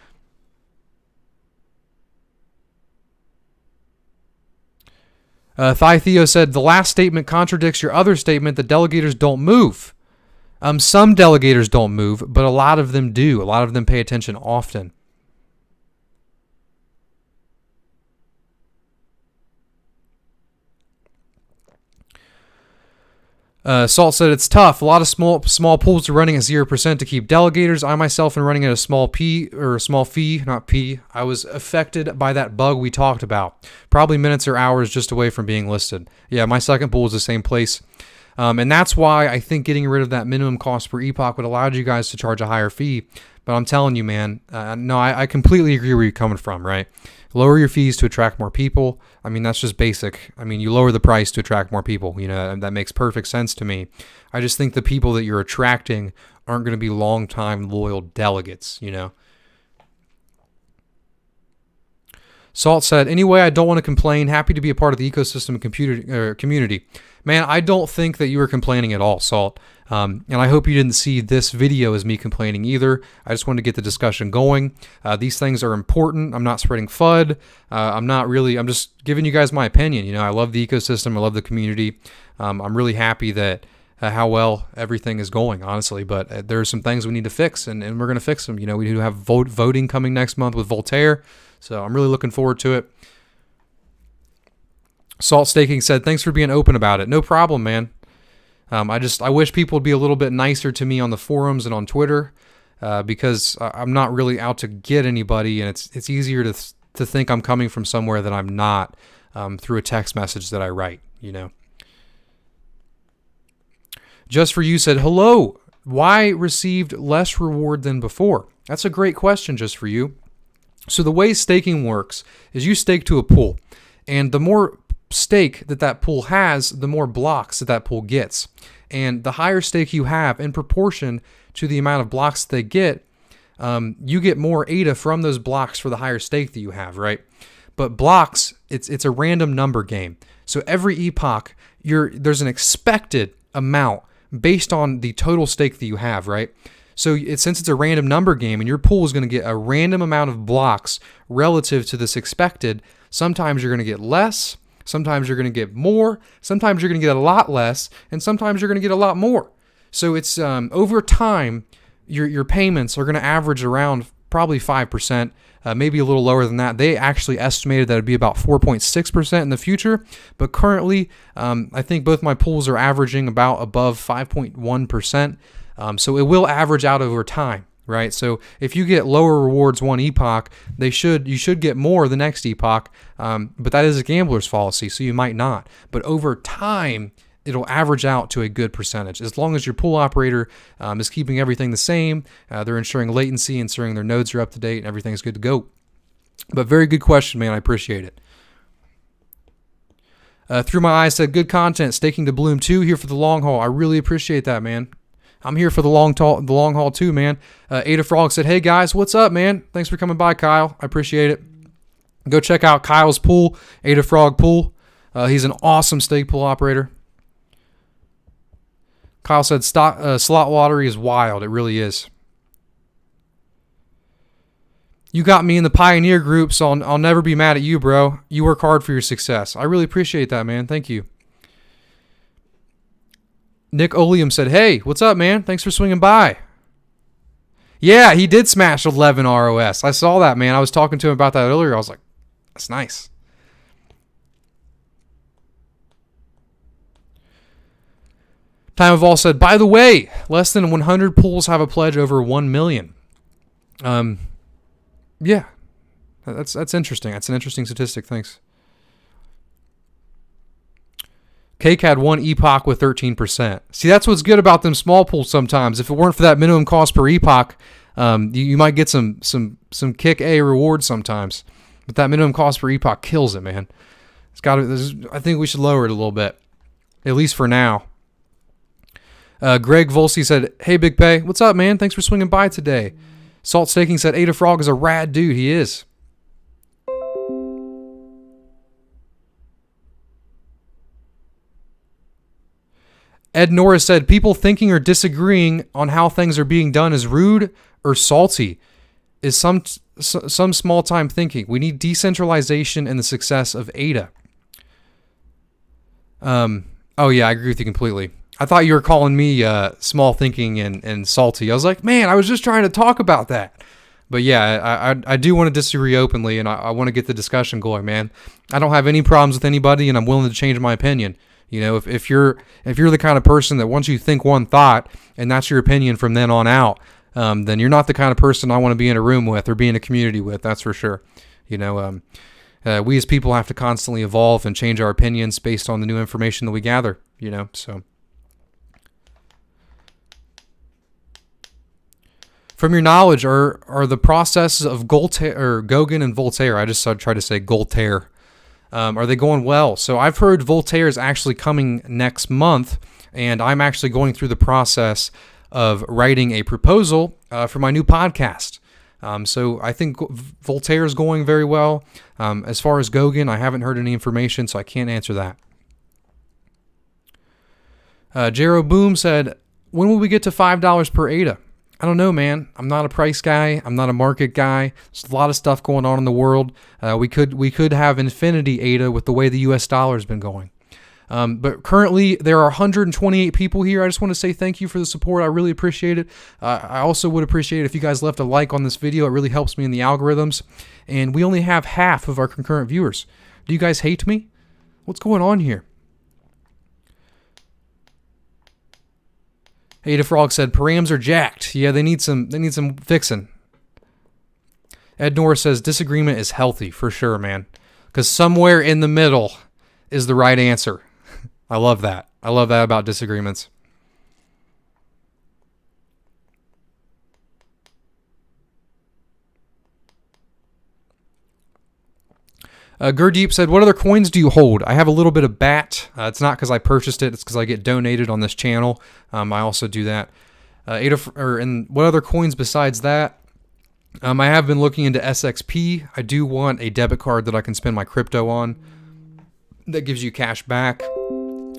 Theo said, the last statement contradicts your other statement that delegators don't move. Some delegators don't move, but a lot of them do. A lot of them pay attention often. Salt said it's tough. A lot of small pools are running at 0% to keep delegators. I myself am running at a small fee, not P. I was affected by that bug we talked about. Probably minutes or hours just away from being listed. Yeah, my second pool is the same place. And that's why I think getting rid of that minimum cost per epoch would allow you guys to charge a higher fee. But I'm telling you, man, no, I completely agree where you're coming from, right? Lower your fees to attract more people. I mean, that's just basic. I mean, you lower the price to attract more people. You know, that makes perfect sense to me. I just think the people that you're attracting aren't going to be long-time loyal delegates, you know. Salt said, anyway, I don't want to complain. Happy to be a part of the ecosystem and community. Man, I don't think that you were complaining at all, Salt. And I hope you didn't see this video as me complaining either. I just wanted to get the discussion going. These things are important. I'm not spreading FUD. I'm just giving you guys my opinion. You know, I love the ecosystem. I love the community. I'm really happy that how well everything is going, honestly. But there are some things we need to fix, and we're going to fix them. You know, we do have voting coming next month with Voltaire. So I'm really looking forward to it. Salt Staking said, thanks for being open about it. No problem, man. I wish people would be a little bit nicer to me on the forums and on Twitter, because I'm not really out to get anybody, and it's easier to think I'm coming from somewhere that I'm not, through a text message that I write, you know. Just for You said, hello, why received less reward than before? That's a great question, Just for You. So the way staking works is you stake to a pool, and the more stake that pool has, the more blocks that pool gets. And the higher stake you have in proportion to the amount of blocks they get, you get more ADA from those blocks for the higher stake that you have, right? But blocks, it's a random number game. So every epoch, there's an expected amount based on the total stake that you have, right? So since it's a random number game and your pool is going to get a random amount of blocks relative to this expected, sometimes you're going to get less, sometimes you're going to get more, sometimes you're going to get a lot less, and sometimes you're going to get a lot more. So it's over time, your payments are going to average around probably 5%, maybe a little lower than that. They actually estimated that it'd be about 4.6% in the future, but currently, I think both my pools are averaging about above 5.1%. So it will average out over time, right? So if you get lower rewards one epoch, you should get more the next epoch, but that is a gambler's fallacy, so you might not. But over time, it'll average out to a good percentage. As long as your pool operator is keeping everything the same, they're ensuring latency, ensuring their nodes are up to date, and everything's good to go. But very good question, man. I appreciate it. Through My Eyes said, good content, staking to Bloom 2, here for the long haul. I really appreciate that, man. I'm here for the long haul too, man. Ada Frog said, hey guys, what's up, man? Thanks for coming by, Kyle. I appreciate it. Go check out Kyle's pool, Ada Frog Pool. He's an awesome stake pool operator. Kyle said, slot lottery is wild. It really is. You got me in the Pioneer group, so I'll never be mad at you, bro. You work hard for your success. I really appreciate that, man. Thank you. Nick Oleum said, hey, what's up, man? Thanks for swinging by. Yeah, he did smash 11 ROS. I saw that, man. I was talking to him about that earlier. I was like, that's nice. Time of All said, by the way, less than 100 pools have a pledge over 1 million. Yeah, that's interesting. That's an interesting statistic. Thanks. Cake had one epoch with 13%. See, that's what's good about them small pools sometimes. If it weren't for that minimum cost per epoch, you might get some kick A rewards sometimes. But that minimum cost per epoch kills it, man. I think we should lower it a little bit, at least for now. Greg Volsey said, "Hey, Big Pay, what's up, man? Thanks for swinging by today." Salt Staking said, "Ada Frog is a rad dude. He is." Ed Norris said, "People thinking or disagreeing on how things are being done is rude or salty. Is some small time thinking. We need decentralization and the success of ADA." Oh yeah, I agree with you completely. I thought you were calling me small thinking and salty. I was like, man, I was just trying to talk about that. But yeah, I do want to disagree openly, and I want to get the discussion going, man. I don't have any problems with anybody, and I'm willing to change my opinion. You know, if you're the kind of person that once you think one thought and that's your opinion from then on out, then you're not the kind of person I want to be in a room with or be in a community with. That's for sure. You know, we as people have to constantly evolve and change our opinions based on the new information that we gather. You know, so. From your knowledge, are the processes of Gauguin and Voltaire? I just tried to say Voltaire. Are they going well? So I've heard Voltaire is actually coming next month, and I'm actually going through the process of writing a proposal for my new podcast. So I think Voltaire is going very well. As far as Gauguin, I haven't heard any information, so I can't answer that. Jero Boom said, "When will we get to $5 per ADA?" I don't know, man. I'm not a price guy. I'm not a market guy. There's a lot of stuff going on in the world. We could have infinity ADA with the way the U.S. dollar has been going. But currently, there are 128 people here. I just want to say thank you for the support. I really appreciate it. I also would appreciate it if you guys left a like on this video. It really helps me in the algorithms. And we only have half of our concurrent viewers. Do you guys hate me? What's going on here? Ada Frog said, "Params are jacked. Yeah, they need some fixing." Ed Norris says, "Disagreement is healthy for sure, man. Because somewhere in the middle is the right answer." I love that. I love that about disagreements. Gurdeep said, "What other coins do you hold?" I have a little bit of BAT. It's not because I purchased it. It's because I get donated on this channel. I also do that. And what other coins besides that? I have been looking into SXP. I do want a debit card that I can spend my crypto on that gives you cash back.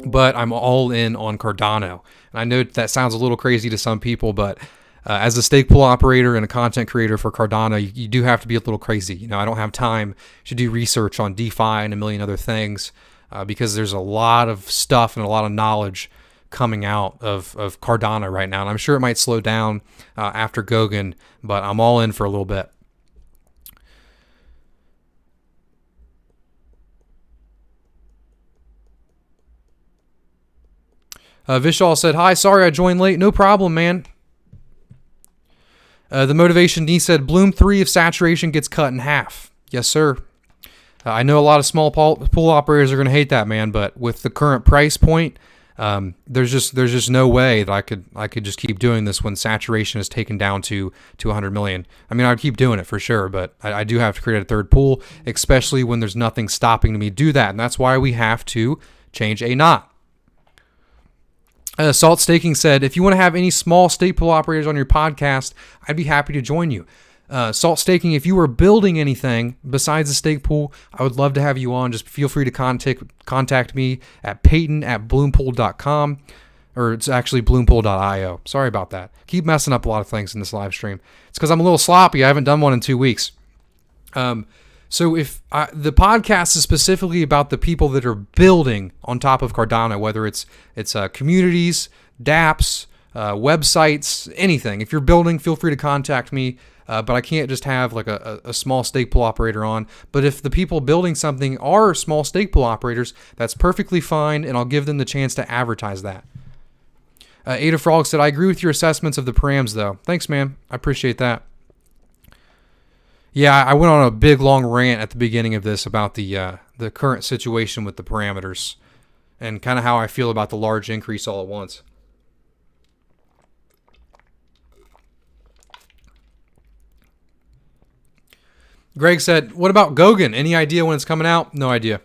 But I'm all in on Cardano. And I know that sounds a little crazy to some people, but as a stake pool operator and a content creator for Cardano, you do have to be a little crazy. You know, I don't have time to do research on DeFi and a million other things because there's a lot of stuff and a lot of knowledge coming out of Cardano right now. And I'm sure it might slow down after Gauguin, but I'm all in for a little bit. Vishal said, "Hi, sorry I joined late. No problem, man." The Motivation D said, "Bloom 3 if saturation gets cut in half." Yes, sir. I know a lot of small pool operators are going to hate that, man, but with the current price point, there's just no way that I could just keep doing this when saturation is taken down to 100 million. I mean, I'd keep doing it for sure, but I do have to create a third pool, especially when there's nothing stopping me do that, and that's why we have to change a knot. Salt Staking said, "If you want to have any small stake pool operators on your podcast, I'd be happy to join you." Salt Staking, if you were building anything besides the stake pool, I would love to have you on. Just feel free to contact me at peyton@bloompool.com, or it's actually bloompool.io. Sorry about that. Keep messing up a lot of things in this live stream. It's because I'm a little sloppy. I haven't done one in 2 weeks. So if the podcast is specifically about the people that are building on top of Cardano, whether it's communities, dApps, websites, anything. If you're building, feel free to contact me. But I can't just have like a small stake pool operator on. But if the people building something are small stake pool operators, that's perfectly fine, and I'll give them the chance to advertise that. Ada Frog said, "I agree with your assessments of the params, though." Thanks, man. I appreciate that. Yeah, I went on a big, long rant at the beginning of this about the current situation with the parameters and kind of how I feel about the large increase all at once. Greg said, "What about Gauguin? Any idea when it's coming out?" No idea.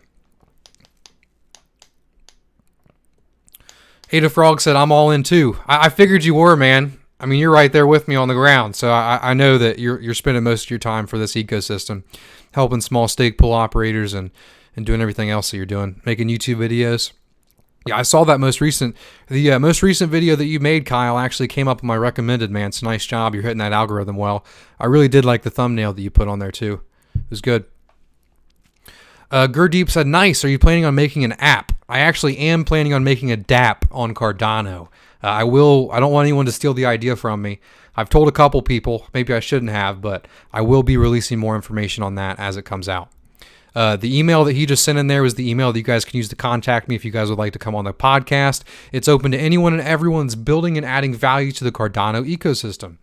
Ada Frog said, I'm all in too. I figured you were, man. I mean, you're right there with me on the ground. So I know that you're spending most of your time for this ecosystem, helping small stake pool operators and doing everything else that you're doing, making YouTube videos. Yeah, I saw that most recent video that you made, Kyle, actually came up on my recommended, man. It's a nice job. You're hitting that algorithm well. I really did like the thumbnail that you put on there too. It was good. Gurdeep said, nice. Are you planning on making an app? I actually am planning on making a DApp on Cardano. I don't want anyone to steal the idea from me. I've told a couple people, maybe I shouldn't have, but I will be releasing more information on that as it comes out. The email that he just sent in there was the email that you guys can use to contact me if you guys would like to come on the podcast. It's open to anyone and everyone's building and adding value to the Cardano ecosystem.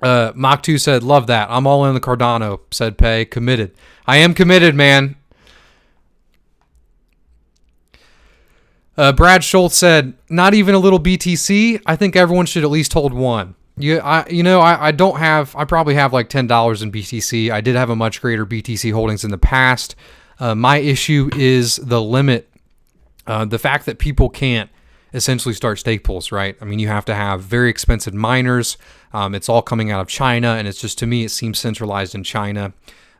Mach 2 said, love that. I'm all in the Cardano, said Pay. Committed. I am committed, man. Brad Schultz said, not even a little BTC. I think everyone should at least hold one. I probably have like $10 in BTC. I did have a much greater BTC holdings in the past. My issue is the limit. The fact that people can't essentially start stake pools, right? I mean, you have to have very expensive miners. It's all coming out of China, and it's just, to me, it seems centralized in China.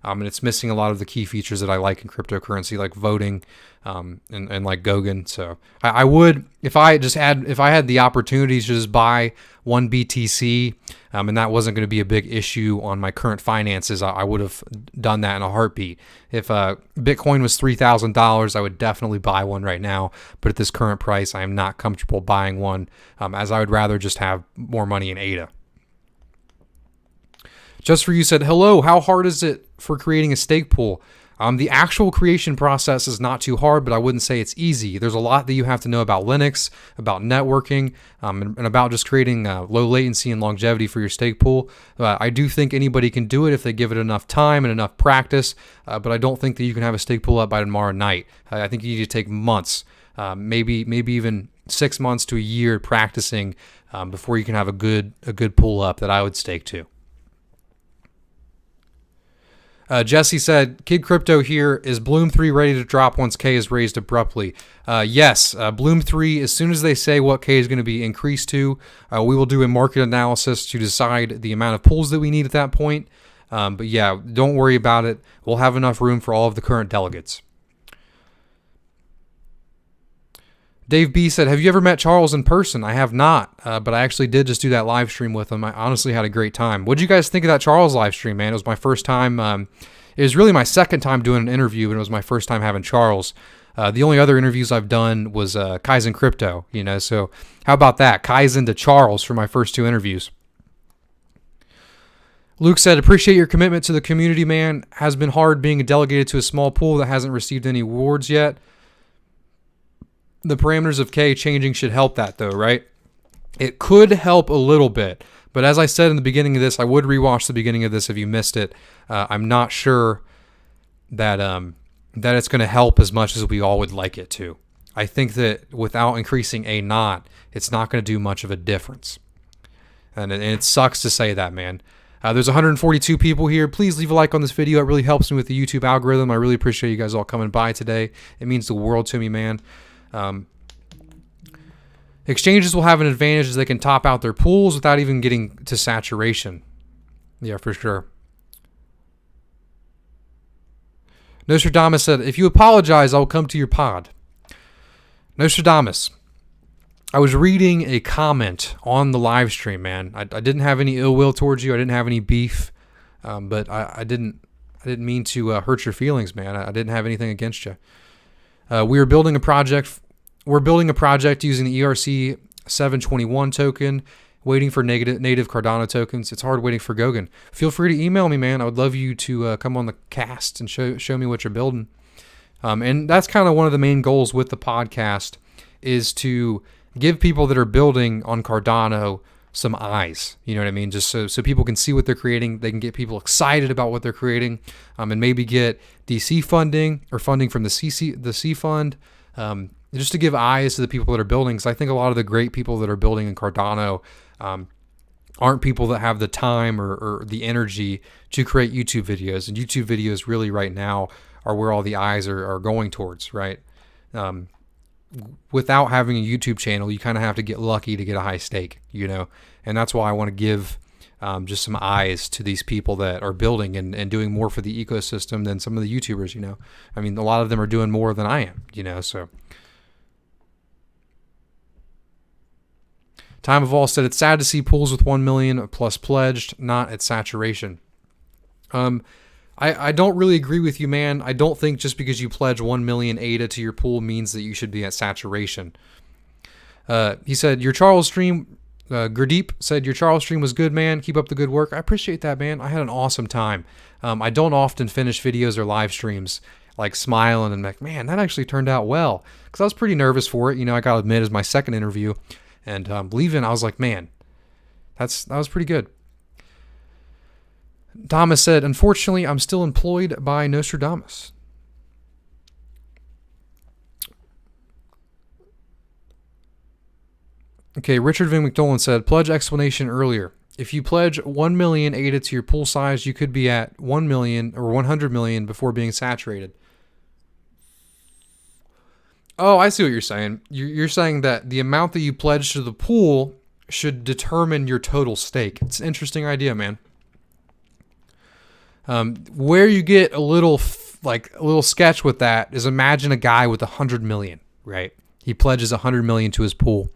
And it's missing a lot of the key features that I like in cryptocurrency, like voting, and like Goguen. So I would, if I had the opportunity to just buy one BTC, and that wasn't going to be a big issue on my current finances, I would have done that in a heartbeat. If Bitcoin was $3,000, I would definitely buy one right now. But at this current price, I am not comfortable buying one, as I would rather just have more money in ADA. Just For You said, hello, how hard is it for creating a stake pool? The actual creation process is not too hard, but I wouldn't say it's easy. There's a lot that you have to know about Linux, about networking, and about just creating low latency and longevity for your stake pool. I do think anybody can do it if they give it enough time and enough practice, but I don't think that you can have a stake pool up by tomorrow night. I think you need to take months, maybe even 6 months to a year practicing before you can have a good pool up that I would stake to. Jesse said, Kid Crypto here. Is Bloom 3 ready to drop once K is raised abruptly? Yes. Bloom 3, as soon as they say what K is going to be increased to, we will do a market analysis to decide the amount of pools that we need at that point. But yeah, don't worry about it. We'll have enough room for all of the current delegates. Dave B said, have you ever met Charles in person? I have not, but I actually did just do that live stream with him. I honestly had a great time. What did you guys think of that Charles live stream, man? It was my first time. It was really my second time doing an interview, and it was my first time having Charles. The only other interviews I've done was Kaizen Crypto, so how about that? Kaizen to Charles for my first two interviews. Luke said, appreciate your commitment to the community, man. Has been hard being delegated to a small pool that hasn't received any awards yet. The parameters of K changing should help that, though, right? It could help a little bit, but as I said in the beginning of this, I would rewatch the beginning of this if you missed it. I'm not sure that it's going to help as much as we all would like it to. I think that without increasing a knot, it's not going to do much of a difference, and it sucks to say that, man. There's 142 people here. Please leave a like on this video. It really helps me with the YouTube algorithm. I really appreciate you guys all coming by today. It means the world to me, man. Exchanges will have an advantage as they can top out their pools without even getting to saturation. Yeah, for sure. Nostradamus said, if you apologize, I'll come to your pod. Nostradamus, I was reading a comment on the live stream, man. I didn't have any ill will towards you. I didn't have any beef, but I didn't mean to hurt your feelings, man. I didn't have anything against you. We're building a project using the ERC 721 token, waiting for native Cardano tokens. It's hard waiting for Goguen. Feel free to email me, man. I would love you to come on the cast and show me what you're building. And that's kind of one of the main goals with the podcast, is to give people that are building on Cardano some eyes. You know what I mean? Just so people can see what they're creating. They can get people excited about what they're creating, and maybe get DC funding or funding from the C fund, just to give eyes to the people that are building. Because I think a lot of the great people that are building in Cardano aren't people that have the time or the energy to create YouTube videos. And YouTube videos really right now are where all the eyes are going towards, right? Without having a YouTube channel, you kind of have to get lucky to get a high stake, and that's why I want to give just some eyes to these people that are building and doing more for the ecosystem than some of the YouTubers. I mean, a lot of them are doing more than I am, so. Time of All said, it's sad to see pools with 1 million plus pledged, not at saturation. I don't really agree with you, man. I don't think just because you pledge 1 million ADA to your pool means that you should be at saturation. He said, your Charles stream, Gurdeep said, your Charles stream was good, man. Keep up the good work. I appreciate that, man. I had an awesome time. I don't often finish videos or live streams like smiling and like, man, that actually turned out well. Because I was pretty nervous for it. I got to admit, as my second interview. And leaving, I was like, man, that was pretty good. Thomas said, unfortunately, I'm still employed by Nostradamus. Okay, Richard Van McDolan said, pledge explanation earlier. If you pledge 1 million ADA to your pool size, you could be at 1 million or 100 million before being saturated. Oh, I see what you're saying. You're saying that the amount that you pledge to the pool should determine your total stake. It's an interesting idea, man. Where you get a little sketch with that is, imagine a guy with 100 million, right? He pledges 100 million to his pool,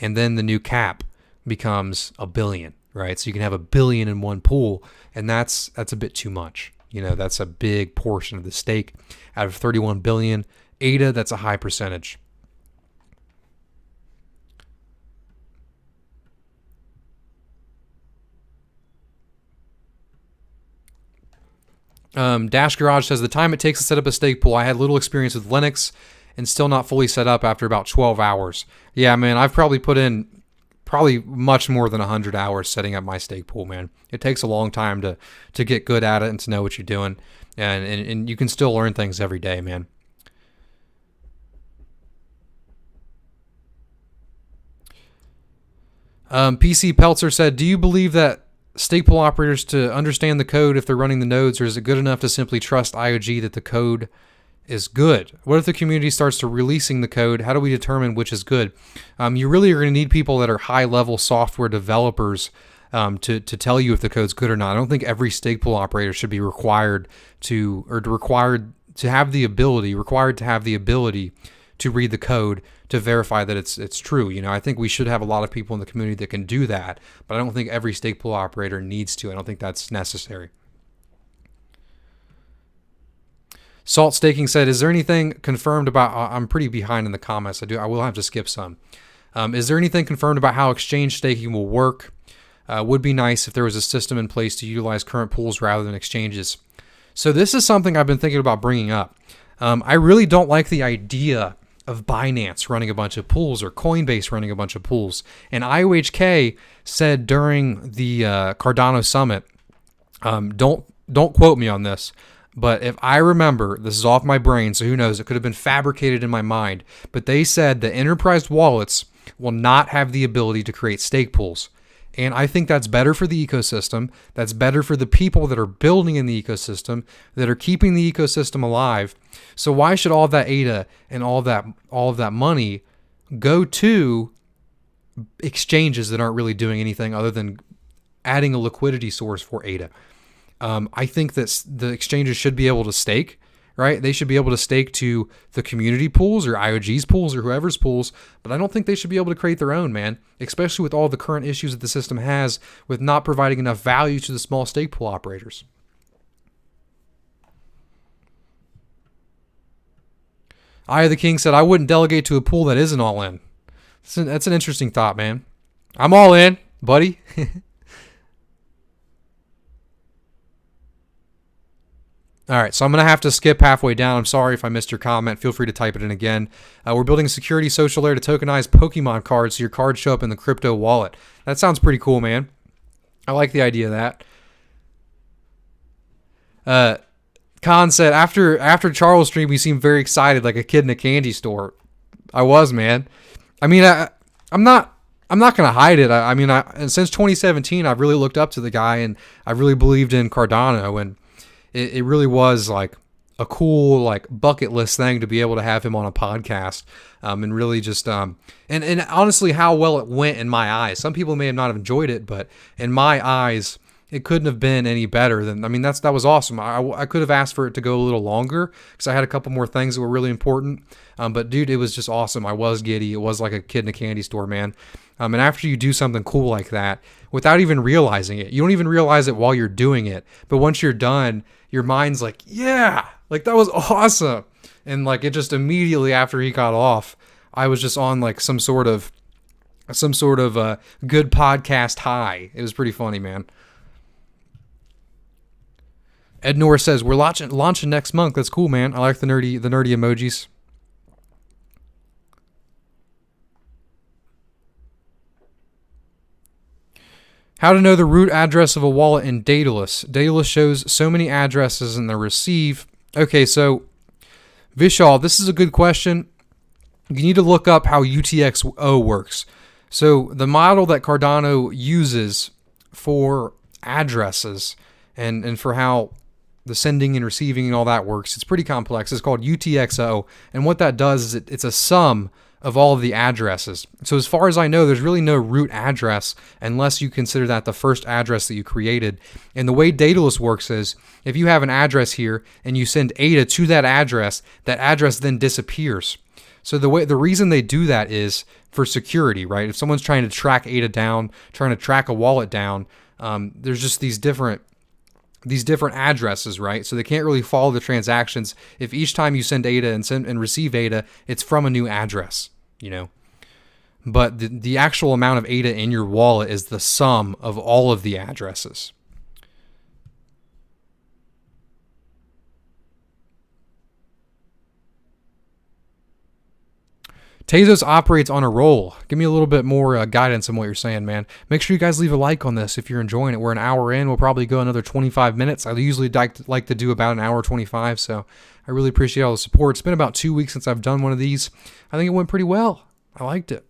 and then the new cap becomes $1 billion, right? So you can have $1 billion in one pool, and that's a bit too much. That's a big portion of the stake out of 31 billion. ADA, that's a high percentage. Dash Garage says, the time it takes to set up a stake pool, I had little experience with Linux and still not fully set up after about 12 hours. Yeah, man, I've probably put in much more than 100 hours setting up my stake pool, man. It takes a long time to get good at it and to know what you're doing. And you can still learn things every day, man. PC Peltzer said, do you believe that stake pool operators to understand the code if they're running the nodes, or is it good enough to simply trust IOG that the code is good? What if the community starts to releasing the code? How do we determine which is good? You really are going to need people that are high-level software developers to tell you if the code's good or not. I don't think every stake pool operator should be required to have the ability to read the code to verify that it's true. I think we should have a lot of people in the community that can do that, but I don't think every stake pool operator needs to. I don't think that's necessary. Salt Staking said, is there anything confirmed about, I'm pretty behind in the comments. I will have to skip some. Is there anything confirmed about how exchange staking will work? Would be nice if there was a system in place to utilize current pools rather than exchanges. So this is something I've been thinking about bringing up. I really don't like the idea of Binance running a bunch of pools or Coinbase running a bunch of pools. And IOHK said during the Cardano summit, don't quote me on this, but if I remember, this is off my brain, so who knows, it could have been fabricated in my mind, but they said that enterprise wallets will not have the ability to create stake pools. And I think that's better for the ecosystem. That's better for the people that are building in the ecosystem, that are keeping the ecosystem alive. So why should all of that ADA and all of that money go to exchanges that aren't really doing anything other than adding a liquidity source for ADA? I think that the exchanges should be able to stake, right? They should be able to stake to the community pools or IOG's pools or whoever's pools, but I don't think they should be able to create their own, man, especially with all the current issues that the system has with not providing enough value to the small stake pool operators. Eye of the King said, I wouldn't delegate to a pool that isn't all in. That's an interesting thought, man. I'm all in, buddy. All right, so I'm going to have to skip halfway down. I'm sorry if I missed your comment. Feel free to type it in again. We're building a security social layer to tokenize Pokemon cards so your cards show up in the crypto wallet. That sounds pretty cool, man. I like the idea of that. Khan said, after Charles' stream, you seemed very excited, like a kid in a candy store. I was, man. I mean, I'm not I'm not going to hide it. I mean, and since 2017, I've really looked up to the guy, and I really believed in Cardano, and it really was like a cool like bucket list thing to be able to have him on a podcast, and really just and honestly how well it went in my eyes. Some people may have not enjoyed it, but in my eyes, it couldn't have been any better than. I mean, that was awesome. I could have asked for it to go a little longer because I had a couple more things that were really important. But dude, it was just awesome. I was giddy. It was like a kid in a candy store, man. And after you do something cool like that, without even realizing it, you don't even realize it while you're doing it. But once you're done, your mind's like, yeah, like that was awesome. And like it just immediately after he got off, I was just on like some sort of good podcast high. It was pretty funny, man. Ed Norris says we're launching next month. That's cool, man. I like the nerdy emojis. How to know the root address of a wallet in Daedalus. Daedalus shows so many addresses in the receive. Okay, so Vishal, this is a good question. You need to look up how UTXO works. So the model that Cardano uses for addresses and for how the sending and receiving and all that works, it's pretty complex. It's called UTXO, and what that does is it's a sum of all of the addresses. So as far as I know, there's really no root address unless you consider that the first address that you created. And the way Daedalus works is if you have an address here and you send ADA to that address then disappears. So the reason they do that is for security, right? If someone's trying to track ADA down, trying to track a wallet down, there's just these different addresses, right? So they can't really follow the transactions if each time you send ADA and receive ADA, it's from a new address, you know. But the actual amount of ADA in your wallet is the sum of all of the addresses. Tezos operates on a roll. Give me a little bit more guidance on what you're saying, man. Make sure you guys leave a like on this if you're enjoying it. We're an hour in. We'll probably go another 25 minutes. I usually like to do about an hour 25, so I really appreciate all the support. It's been about 2 weeks since I've done one of these. I think it went pretty well. I liked it.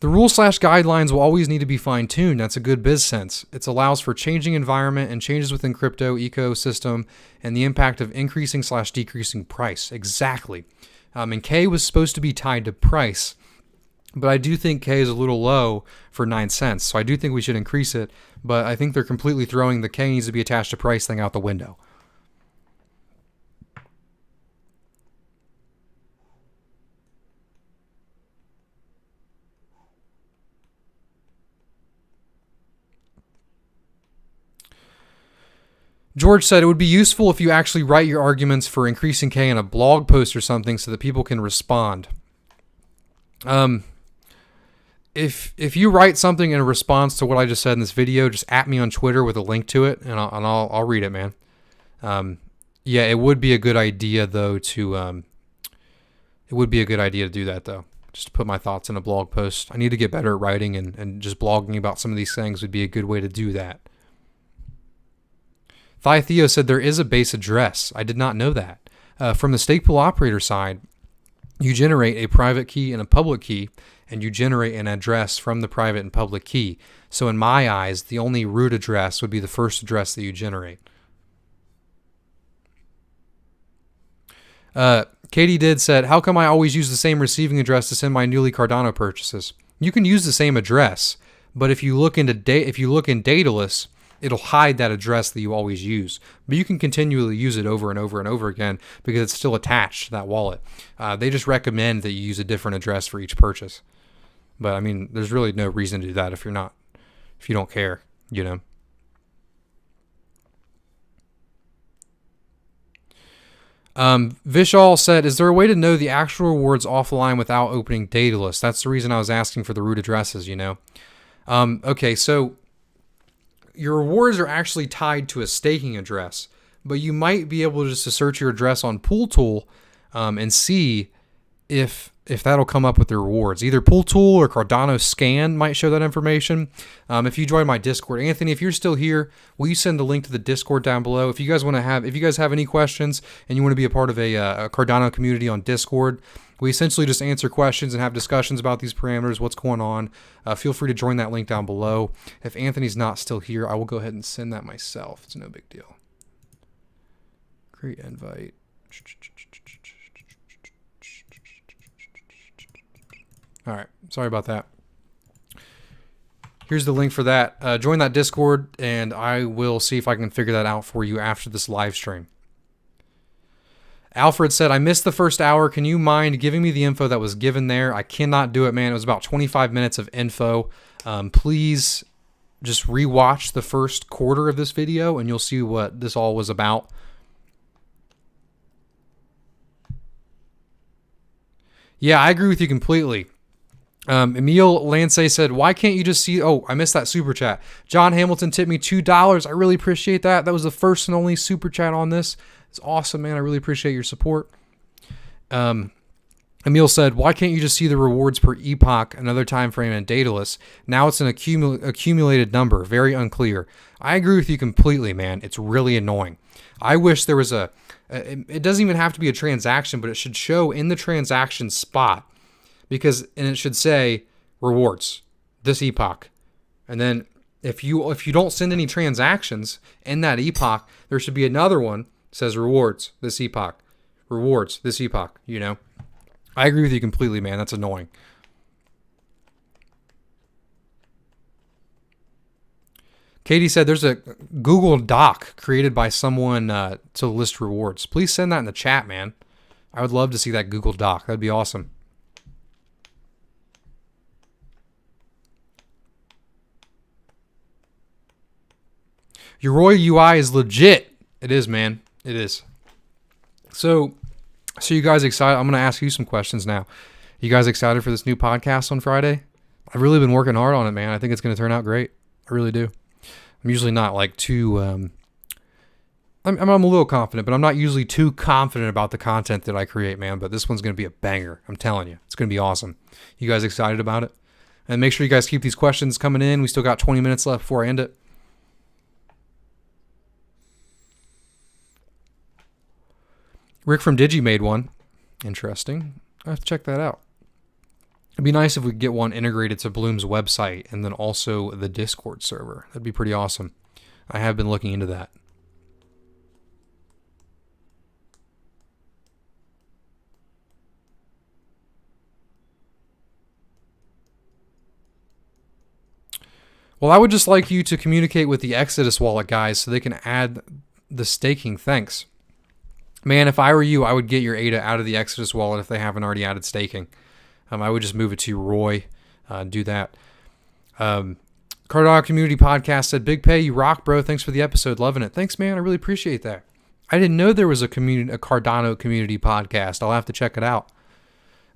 The rules/guidelines will always need to be fine-tuned. That's a good biz sense. It allows for changing environment and changes within crypto ecosystem and the impact of increasing/decreasing price. Exactly. And K was supposed to be tied to price, but I do think K is a little low for 9 cents. So I do think we should increase it, but I think they're completely throwing the K needs to be attached to price thing out the window. George said it would be useful if you actually write your arguments for increasing K in a blog post or something so that people can respond. If you write something in response to what I just said in this video, just at me on Twitter with a link to it, and I'll read it, man. Yeah, it would be a good idea though to do that though. Just to put my thoughts in a blog post. I need to get better at writing, and just blogging about some of these things would be a good way to do that. Thai Theo said there is a base address. I did not know that. From the stake pool operator side, you generate a private key and a public key, and you generate an address from the private and public key. So in my eyes, the only root address would be the first address that you generate. Katie did said, how come I always use the same receiving address to send my newly Cardano purchases? You can use the same address, but if you look in Daedalus, it'll hide that address that you always use. But you can continually use it over and over and over again because it's still attached to that wallet. They just recommend that you use a different address for each purchase. But I mean, there's really no reason to do that if you don't care, you know. Vishal said, is there a way to know the actual rewards offline without opening Daedalus? That's the reason I was asking for the root addresses, you know. Okay, so your rewards are actually tied to a staking address, but you might be able just to search your address on Pool Tool and see if that'll come up with the rewards. Either Pool Tool or Cardano Scan might show that information. If you join my Discord, Anthony, if you're still here, will you send the link to the Discord down below? If you guys have any questions and you want to be a part of a Cardano community on Discord, we essentially just answer questions and have discussions about these parameters, what's going on. Feel free to join that link down below. If Anthony's not still here, I will go ahead and send that myself. It's no big deal. Create invite. All right, sorry about that. Here's the link for that. Join that Discord, and I will see if I can figure that out for you after this live stream. Alfred said, I missed the first hour. Can you mind giving me the info that was given there? I cannot do it, man. It was about 25 minutes of info. Please just rewatch the first quarter of this video, and you'll see what this all was about. Yeah, I agree with you completely. Emil Lance said, why can't you just see... Oh, I missed that super chat. John Hamilton tipped me $2. I really appreciate that. That was the first and only super chat on this. It's awesome, man. I really appreciate your support. Emil said, why can't you just see the rewards per epoch, another time frame, and Daedalus? Now it's an accumulated number. Very unclear. I agree with you completely, man. It's really annoying. I wish there was it doesn't even have to be a transaction, but it should show in the transaction spot. And it should say rewards this epoch, and then if you don't send any transactions in that epoch, there should be another one that says rewards this epoch, rewards this epoch. You know, I agree with you completely, man. That's annoying. Katie said there's a Google Doc created by someone to list rewards. Please send that in the chat, man. I would love to see that Google Doc. That'd be awesome. Your Roy UI is legit. It is, man. It is. So you guys excited? I'm going to ask you some questions now. You guys excited for this new podcast on Friday? I've really been working hard on it, man. I think it's going to turn out great. I really do. I'm usually not like too... I'm a little confident, but I'm not usually too confident about the content that I create, man. But this one's going to be a banger. I'm telling you. It's going to be awesome. You guys excited about it? And make sure you guys keep these questions coming in. We still got 20 minutes left before I end it. Rick from Digi made one. Interesting. I have to check that out. It'd be nice if we could get one integrated to Bloom's website and then also the Discord server. That'd be pretty awesome. I have been looking into that. Well, I would just like you to communicate with the Exodus wallet guys so they can add the staking. Thanks. Man, if I were you, I would get your ADA out of the Exodus wallet if they haven't already added staking. I would just move it to Roy, do that. Cardano Community Podcast said, Big Pay, you rock, bro. Thanks for the episode. Loving it. Thanks, man. I really appreciate that. I didn't know there was a Cardano Community Podcast. I'll have to check it out.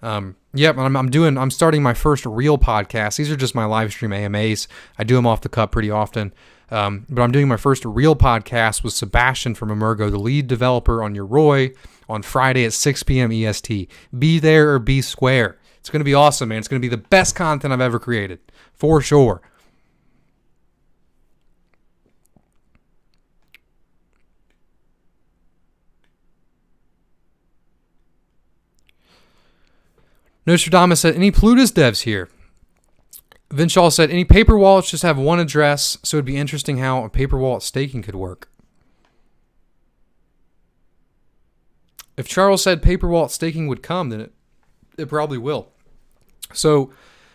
Yep, I'm starting my first real podcast. These are just my live stream AMAs. I do them off the cup pretty often. But I'm doing my first real podcast with Sebastian from Emergo, the lead developer on your Roy, on Friday at 6 p.m. EST. Be there or be square. It's going to be awesome, man. It's going to be the best content I've ever created, for sure. Nostradamus said, any Plutus devs here? Vinchal said, any paper wallets just have one address, so it'd be interesting how a paper wallet staking could work. If Charles said paper wallet staking would come, then it probably will. So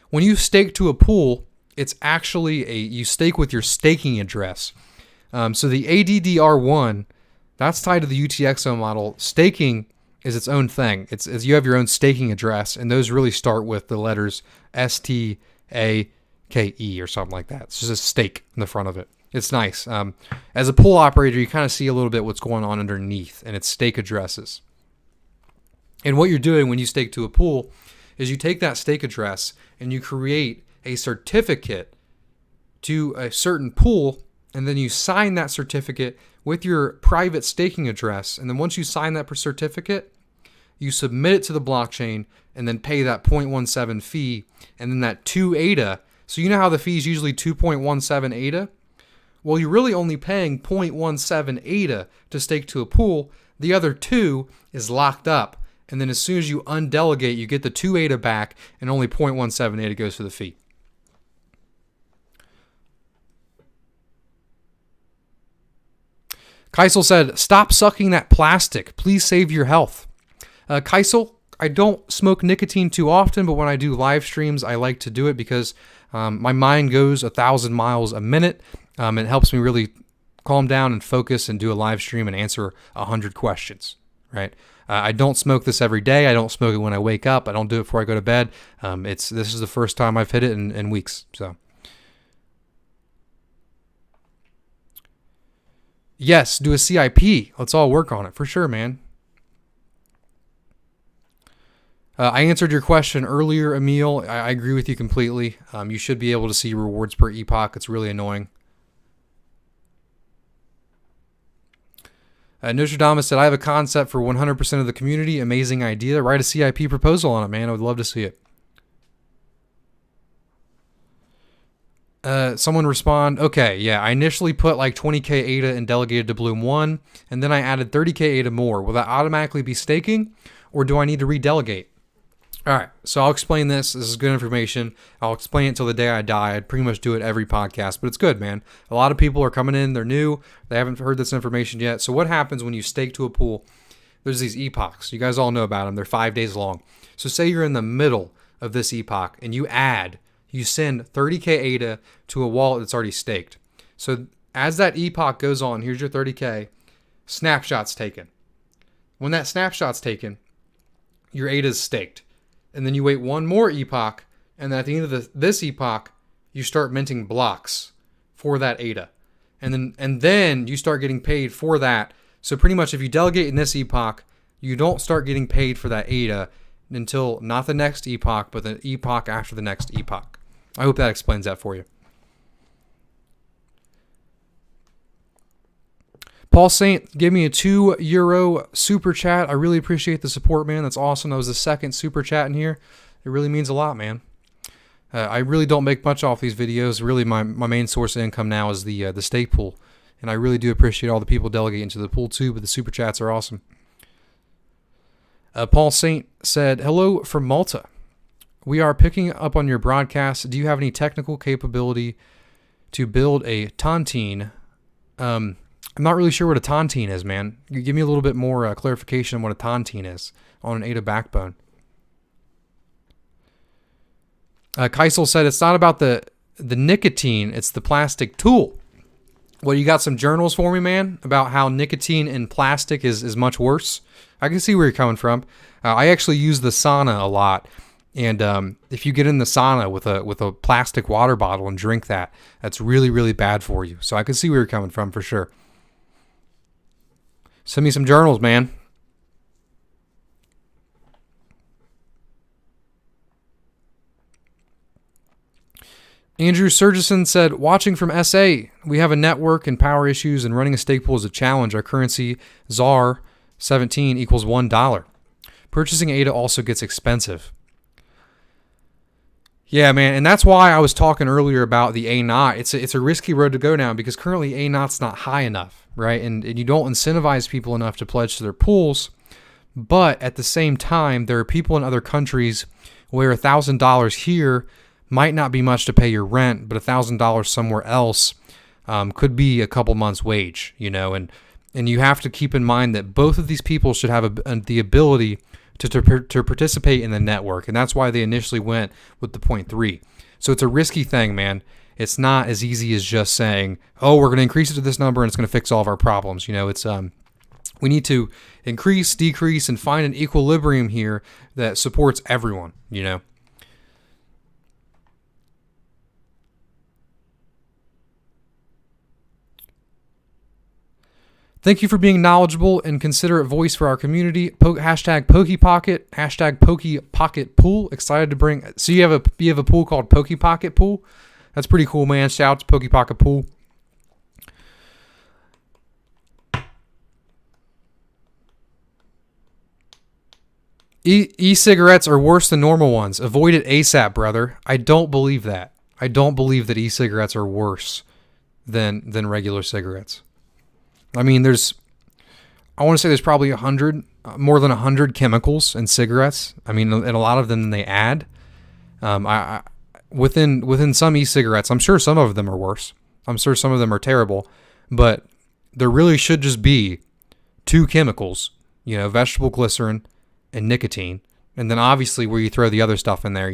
when you stake to a pool, it's actually you stake with your staking address. So the ADDR1, that's tied to the UTXO model. Staking is its own thing. It's you have your own staking address, and those really start with the letters STAKE or something like that. It's just a stake in the front of it. It's nice. As a pool operator, you kind of see a little bit what's going on underneath, and it's stake addresses. And what you're doing when you stake to a pool is you take that stake address and you create a certificate to a certain pool, and then you sign that certificate with your private staking address. And then once you sign that certificate, you submit it to the blockchain, and then pay that 0.17 fee, and then that 2 ADA. So you know how the fee is usually 2.17 ADA? Well, you're really only paying 0.17 ADA to stake to a pool. The other 2 is locked up. And then as soon as you undelegate, you get the 2 ADA back, and only 0.17 ADA goes for the fee. Kaisel said, stop sucking that plastic. Please save your health. Kaisel, I don't smoke nicotine too often, but when I do live streams, I like to do it because my mind goes 1,000 miles a minute. It helps me really calm down and focus and do a live stream and answer 100 questions, right? I don't smoke this every day. I don't smoke it when I wake up. I don't do it before I go to bed. This is the first time I've hit it in weeks. So, yes, do a CIP. Let's all work on it for sure, man. I answered your question earlier, Emil. I agree with you completely. You should be able to see rewards per epoch. It's really annoying. Notre Dame said, I have a concept for 100% of the community. Amazing idea. Write a CIP proposal on it, man. I would love to see it. Someone respond, okay, yeah, I initially put like 20k ADA and delegated to Bloom 1, and then I added 30k ADA more. Will that automatically be staking, or do I need to redelegate? All right, so I'll explain this. This is good information. I'll explain it till the day I die. I'd pretty much do it every podcast, but it's good, man. A lot of people are coming in. They're new. They haven't heard this information yet. So what happens when you stake to a pool? There's these epochs. You guys all know about them. They're 5 days long. So say you're in the middle of this epoch, and you send 30k ADA to a wallet that's already staked. So as that epoch goes on, here's your 30k, snapshot's taken. When that snapshot's taken, your ADA is staked. And then you wait one more epoch, and then at the end of this epoch, you start minting blocks for that ADA. And then you start getting paid for that. So pretty much if you delegate in this epoch, you don't start getting paid for that ADA until not the next epoch, but the epoch after the next epoch. I hope that explains that for you. Paul Saint gave me a €2 super chat. I really appreciate the support, man. That's awesome. That was the second super chat in here. It really means a lot, man. I really don't make much off these videos. Really, my main source of income now is the stake pool. And I really do appreciate all the people delegating to the pool too, but the super chats are awesome. Paul Saint said, hello from Malta. We are picking up on your broadcast. Do you have any technical capability to build a tontine? I'm not really sure what a tontine is, man. You give me a little bit more clarification on what a tontine is on an ADA backbone. Kaisel said it's not about the nicotine, it's the plastic tool. Well, you got some journals for me, man, about how nicotine in plastic is much worse? I can see where you're coming from. I actually use the sauna a lot. And if you get in the sauna with a plastic water bottle and drink that, that's really, really bad for you. So I can see where you're coming from for sure. Send me some journals, man. Andrew Surgison said, watching from SA, we have a network and power issues and running a stake pool is a challenge. Our currency, ZAR 17 equals $1. Purchasing ADA also gets expensive. Yeah, man, and that's why I was talking earlier about the A0. It's a risky road to go down because currently A0's not high enough, right? And you don't incentivize people enough to pledge to their pools. But at the same time, there are people in other countries where $1,000 here might not be much to pay your rent, but $1,000 somewhere else could be a couple months' wage, you know. And you have to keep in mind that both of these people should have the ability to participate in the network, and that's why they initially went with the 0.3. So it's a risky thing, man. It's not as easy as just saying, oh, we're going to increase it to this number and it's going to fix all of our problems. You know, it's we need to increase, decrease, and find an equilibrium here that supports everyone, you know. Thank you for being knowledgeable and considerate voice for our community. Hashtag PokePocket, hashtag PokePocket Pool. Excited to bring. So you have a pool called PokePocket Pool. That's pretty cool, man. Shout out to PokePocket Pool. E-cigarettes are worse than normal ones. Avoid it ASAP, brother. I don't believe that. I don't believe that e-cigarettes are worse than regular cigarettes. I mean, I want to say there's probably more than 100 chemicals in cigarettes. I mean, and a lot of them they add. Within some e-cigarettes, I'm sure some of them are worse. I'm sure some of them are terrible, but there really should just be two chemicals, vegetable glycerin and nicotine. And then obviously where you throw the other stuff in there,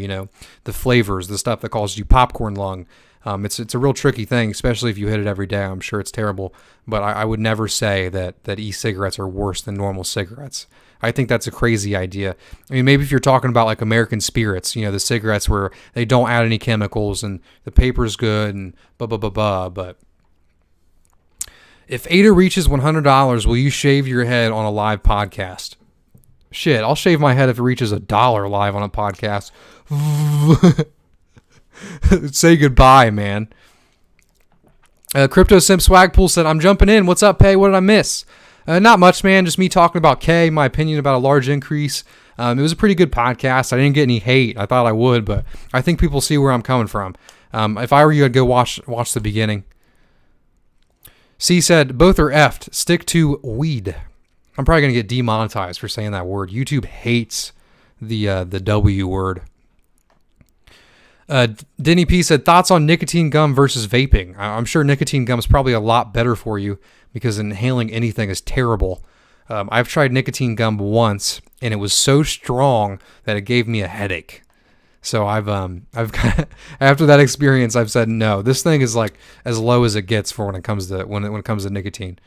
the flavors, the stuff that causes you popcorn lung. It's a real tricky thing, especially if you hit it every day. I'm sure it's terrible, but I would never say that e-cigarettes are worse than normal cigarettes. I think that's a crazy idea. I mean, maybe if you're talking about like American Spirits, the cigarettes where they don't add any chemicals and the paper's good and blah, blah, blah, blah. But if Ada reaches $100, will you shave your head on a live podcast? Shit, I'll shave my head if it reaches $1 live on a podcast. Say goodbye, man. Crypto Simp Swagpool said, I'm jumping in. What's up, Pay? What did I miss? Not much, man. Just me talking about K, my opinion about a large increase. It was a pretty good podcast. I didn't get any hate. I thought I would, but I think people see where I'm coming from. If I were you, I'd go watch the beginning. C said, both are effed. Stick to weed. I'm probably going to get demonetized for saying that word. YouTube hates the W word. Denny P said, thoughts on nicotine gum versus vaping? I'm sure nicotine gum is probably a lot better for you because inhaling anything is terrible. I've tried nicotine gum once, and it was so strong that it gave me a headache. So I've after that experience, I've said no. This thing is like as low as it gets for when it comes to nicotine.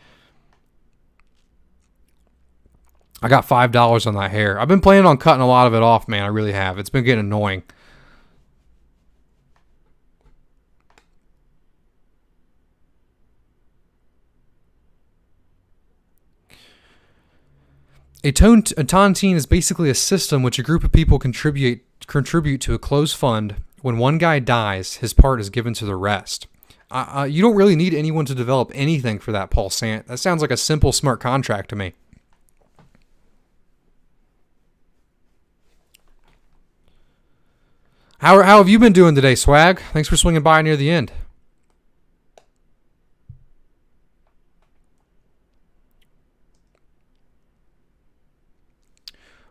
I got $5 on that hair. I've been planning on cutting a lot of it off, man. I really have. It's been getting annoying. A tontine is basically a system which a group of people contribute to a closed fund. When one guy dies, his part is given to the rest. You don't really need anyone to develop anything for that, Paul Sant. That sounds like a simple, smart contract to me. How have you been doing today, Swag? Thanks for swinging by near the end.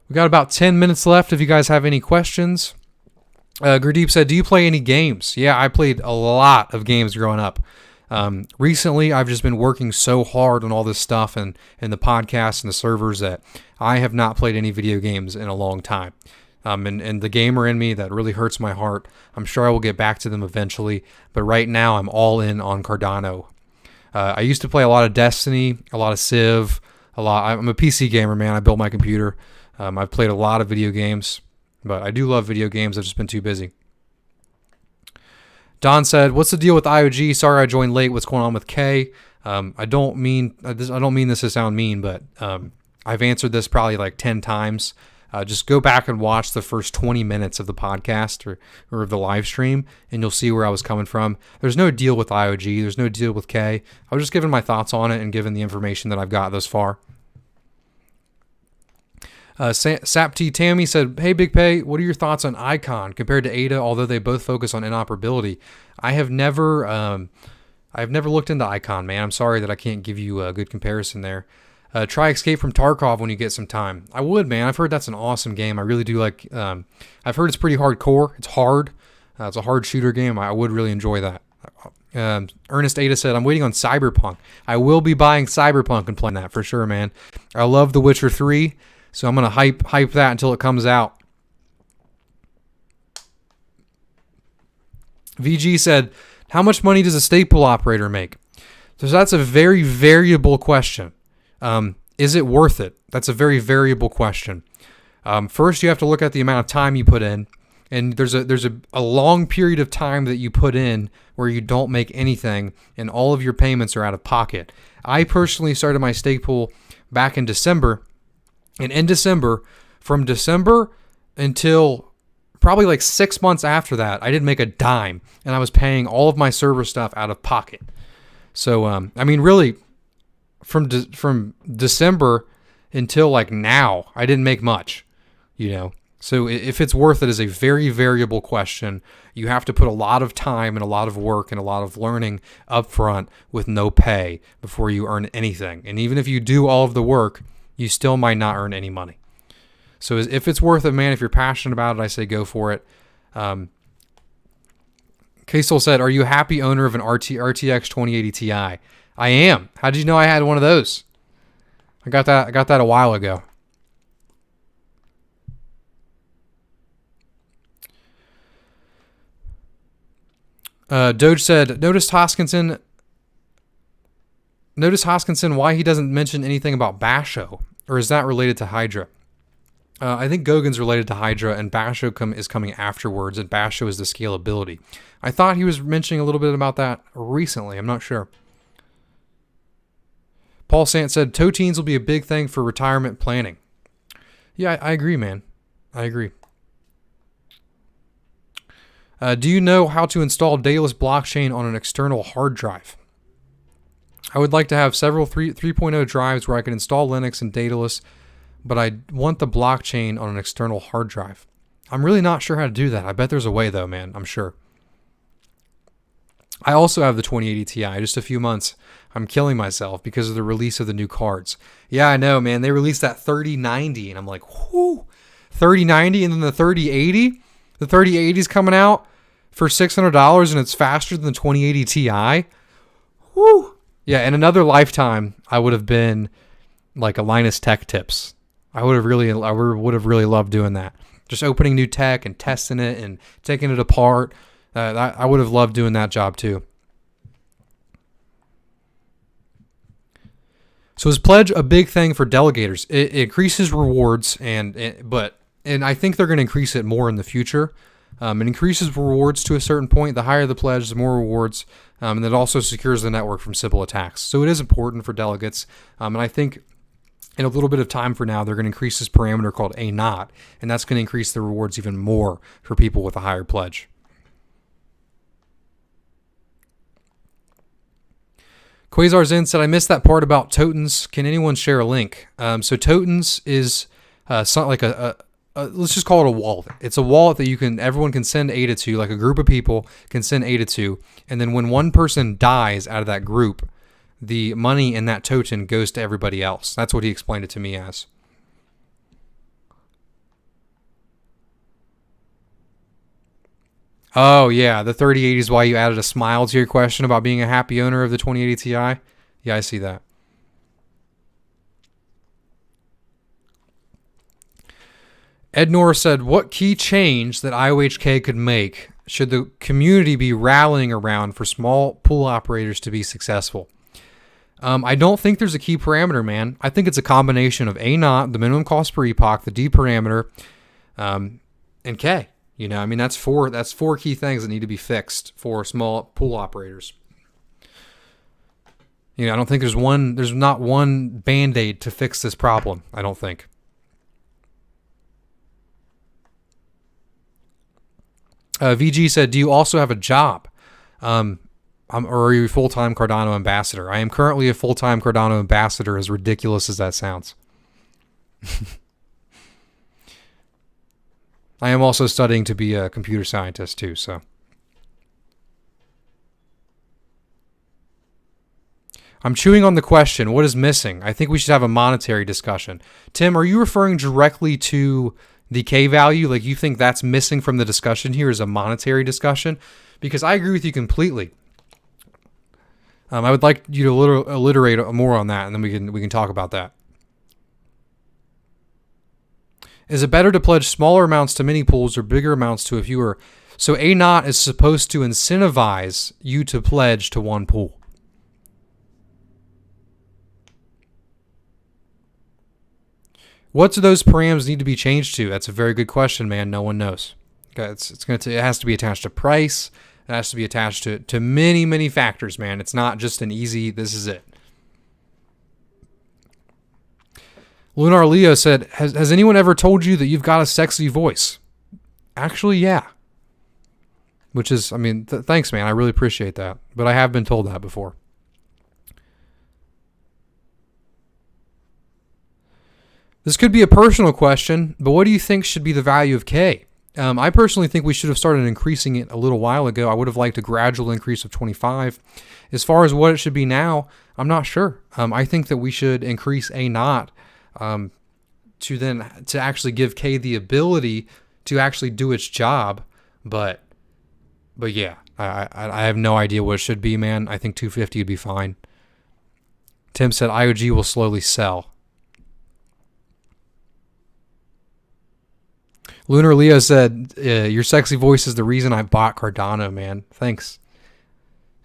We got about 10 minutes left if you guys have any questions. Gurdeep said, do you play any games? Yeah, I played a lot of games growing up. Recently, I've just been working so hard on all this stuff and the podcast and the servers that I have not played any video games in a long time. And the gamer in me, that really hurts my heart. I'm sure I will get back to them eventually, but right now I'm all in on Cardano. I used to play a lot of Destiny, a lot of Civ, I'm a PC gamer, man. I built my computer. I've played a lot of video games, but I do love video games. I've just been too busy. Don said, what's the deal with IOG? Sorry I joined late. What's going on with K? I don't mean this to sound mean, but I've answered this probably like 10 times. Just go back and watch the first 20 minutes of the podcast or of the live stream, and you'll see where I was coming from. There's no deal with IOG. There's no deal with K. I was just giving my thoughts on it and giving the information that I've got thus far. Sap T Tammy said, hey, Big Pay, what are your thoughts on Icon compared to Ada, although they both focus on inoperability? I've never looked into Icon, man. I'm sorry that I can't give you a good comparison there. Try Escape from Tarkov when you get some time. I would, man. I've heard that's an awesome game. I really do like... I've heard it's pretty hardcore. It's hard. It's a hard shooter game. I would really enjoy that. Ernest Ada said, I'm waiting on Cyberpunk. I will be buying Cyberpunk and playing that for sure, man. I love The Witcher 3, so I'm going to hype that until it comes out. VG said, how much money does a staple operator make? So that's a very variable question. Is it worth it? That's a very variable question. First, you have to look at the amount of time you put in, and there's a long period of time that you put in where you don't make anything, and all of your payments are out of pocket. I personally started my stake pool back in December, and in December, from December until probably like 6 months after that, I didn't make a dime, and I was paying all of my server stuff out of pocket. So, I mean, really, from December until like now, I didn't make much. you know. So if it's worth it is a very variable question. You have to put a lot of time and a lot of work and a lot of learning up front with no pay before you earn anything. And even if you do all of the work, you still might not earn any money. So if it's worth it, man, if you're passionate about it, I say go for it. K-Soul said, are you a happy owner of an RTX 2080 Ti? I am. How did you know I had one of those? I got that a while ago. Doge said, notice Hoskinson why he doesn't mention anything about Basho, or is that related to Hydra? I think Gogan's related to Hydra, and Basho is coming afterwards, and Basho is the scalability. I thought he was mentioning a little bit about that recently. I'm not sure. Paul Sant said, Toteens will be a big thing for retirement planning. Yeah, I agree, man. I agree. Do you know how to install Daedalus blockchain on an external hard drive? I would like to have several 3.0 drives where I can install Linux and Daedalus, but I want the blockchain on an external hard drive. I'm really not sure how to do that. I bet there's a way though, man. I'm sure. I also have the 2080 Ti. Just a few months. I'm killing myself because of the release of the new cards. Yeah, I know, man. They released that 3090, and I'm like, whoo, 3090, and then the 3080. The 3080 is coming out for $600, and it's faster than the 2080 Ti. Woo! Yeah, in another lifetime, I would have been like a Linus Tech Tips. I would have really loved doing that. Just opening new tech and testing it and taking it apart. I would have loved doing that job too. So is Pledge a big thing for Delegators? It increases rewards, and I think they're going to increase it more in the future. It increases rewards to a certain point. The higher the pledge, the more rewards, and it also secures the network from Sybil attacks. So it is important for delegates, and I think in a little bit of time for now, they're going to increase this parameter called A naught, and that's going to increase the rewards even more for people with a higher pledge. Quasar Zen said, I missed that part about Totens. Can anyone share a link? So Totens is something like let's just call it a wallet. It's a wallet that everyone can send ADA to, like a group of people can send ADA to, and then when one person dies out of that group, the money in that token goes to everybody else. That's what he explained it to me as. Oh, yeah, the 3080 is why you added a smile to your question about being a happy owner of the 2080 Ti. Yeah, I see that. Ed Norris said, what key change that IOHK could make should the community be rallying around for small pool operators to be successful? I don't think there's a key parameter, man. I think it's a combination of A naught, the minimum cost per epoch, the D parameter, and K. You know, I mean, that's four key things that need to be fixed for small pool operators. You know, I don't think there's not one Band-Aid to fix this problem, I don't think. VG said, do you also have a job? Or are you a full-time Cardano ambassador? I am currently a full-time Cardano ambassador, as ridiculous as that sounds. I am also studying to be a computer scientist too, so. I'm chewing on the question, what is missing? I think we should have a monetary discussion. Tim, are you referring directly to the K value? Like, you think that's missing from the discussion here is a monetary discussion? Because I agree with you completely. I would like you to alliterate more on that, and then we can talk about that. Is it better to pledge smaller amounts to mini pools or bigger amounts to a fewer? So A naught is supposed to incentivize you to pledge to one pool. What do those params need to be changed to? That's a very good question, man. No one knows. Okay, it has to be attached to price. It has to be attached to many, many factors, man. It's not just an easy, this is it. Lunar Leo said, has anyone ever told you that you've got a sexy voice? Actually, yeah. Which is, I mean, thanks, man. I really appreciate that. But I have been told that before. This could be a personal question, but what do you think should be the value of K? I personally think we should have started increasing it a little while ago. I would have liked a gradual increase of 25. As far as what it should be now, I'm not sure. I think that we should increase A naught to actually give K the ability to actually do its job. But yeah, I have no idea what it should be, man. I think 250 would be fine. Tim said IOG will slowly sell. Lunar Leo said, your sexy voice is the reason I bought Cardano, man. Thanks.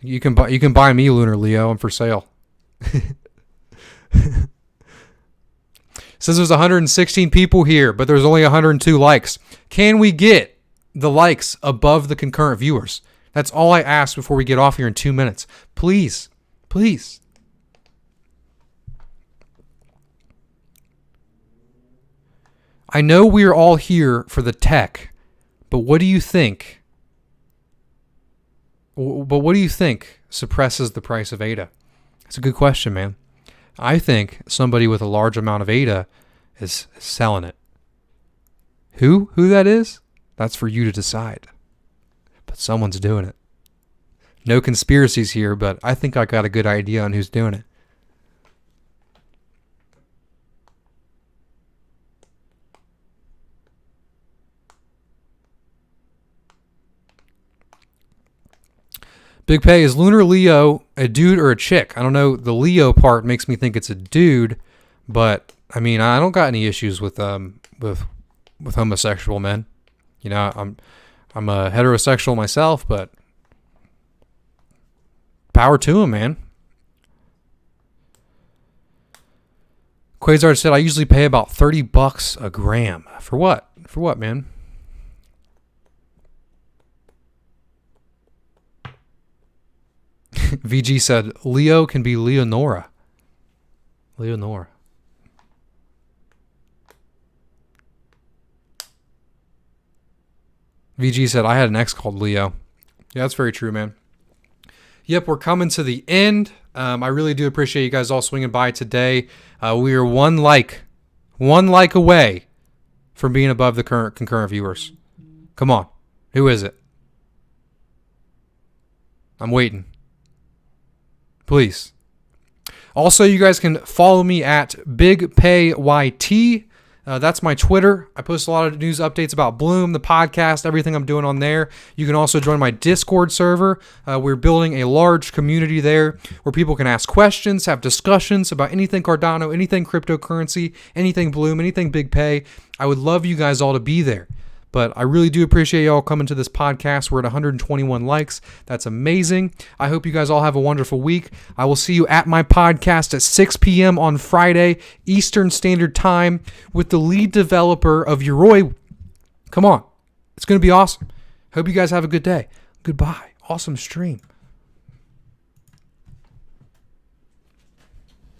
You can buy me, Lunar Leo. I'm for sale. Says there's 116 people here, but there's only 102 likes. Can we get the likes above the concurrent viewers? That's all I ask before we get off here in 2 minutes. Please. Please. I know we're all here for the tech, but what do you think? But what do you think suppresses the price of ADA? It's a good question, man. I think somebody with a large amount of ADA is selling it. Who that is? That's for you to decide. But someone's doing it. No conspiracies here, but I think I got a good idea on who's doing it. Big Pay, is Lunar Leo a dude or a chick? I don't know. The Leo part makes me think it's a dude, but I mean, I don't got any issues with homosexual men. You know, I'm a heterosexual myself, but power to him, man. Quasar said I usually pay about $30 a gram. For what? For what, man? VG said, Leo can be Leonora. Leonora. VG said, I had an ex called Leo. Yeah, that's very true, man. Yep, we're coming to the end. I really do appreciate you guys all swinging by today. We are one like away from being above the current concurrent viewers. Come on. Who is it? I'm waiting. Please. Also, you guys can follow me at BigPayYT. That's my Twitter. I post a lot of news updates about Bloom, the podcast, everything I'm doing on there. You can also join my Discord server. We're building a large community there where people can ask questions, have discussions about anything Cardano, anything cryptocurrency, anything Bloom, anything Big Pay. I would love you guys all to be there. But I really do appreciate y'all coming to this podcast. We're at 121 likes. That's amazing. I hope you guys all have a wonderful week. I will see you at my podcast at 6 p.m. on Friday, Eastern Standard Time, with the lead developer of Yoroi. Come on. It's going to be awesome. Hope you guys have a good day. Goodbye. Awesome stream.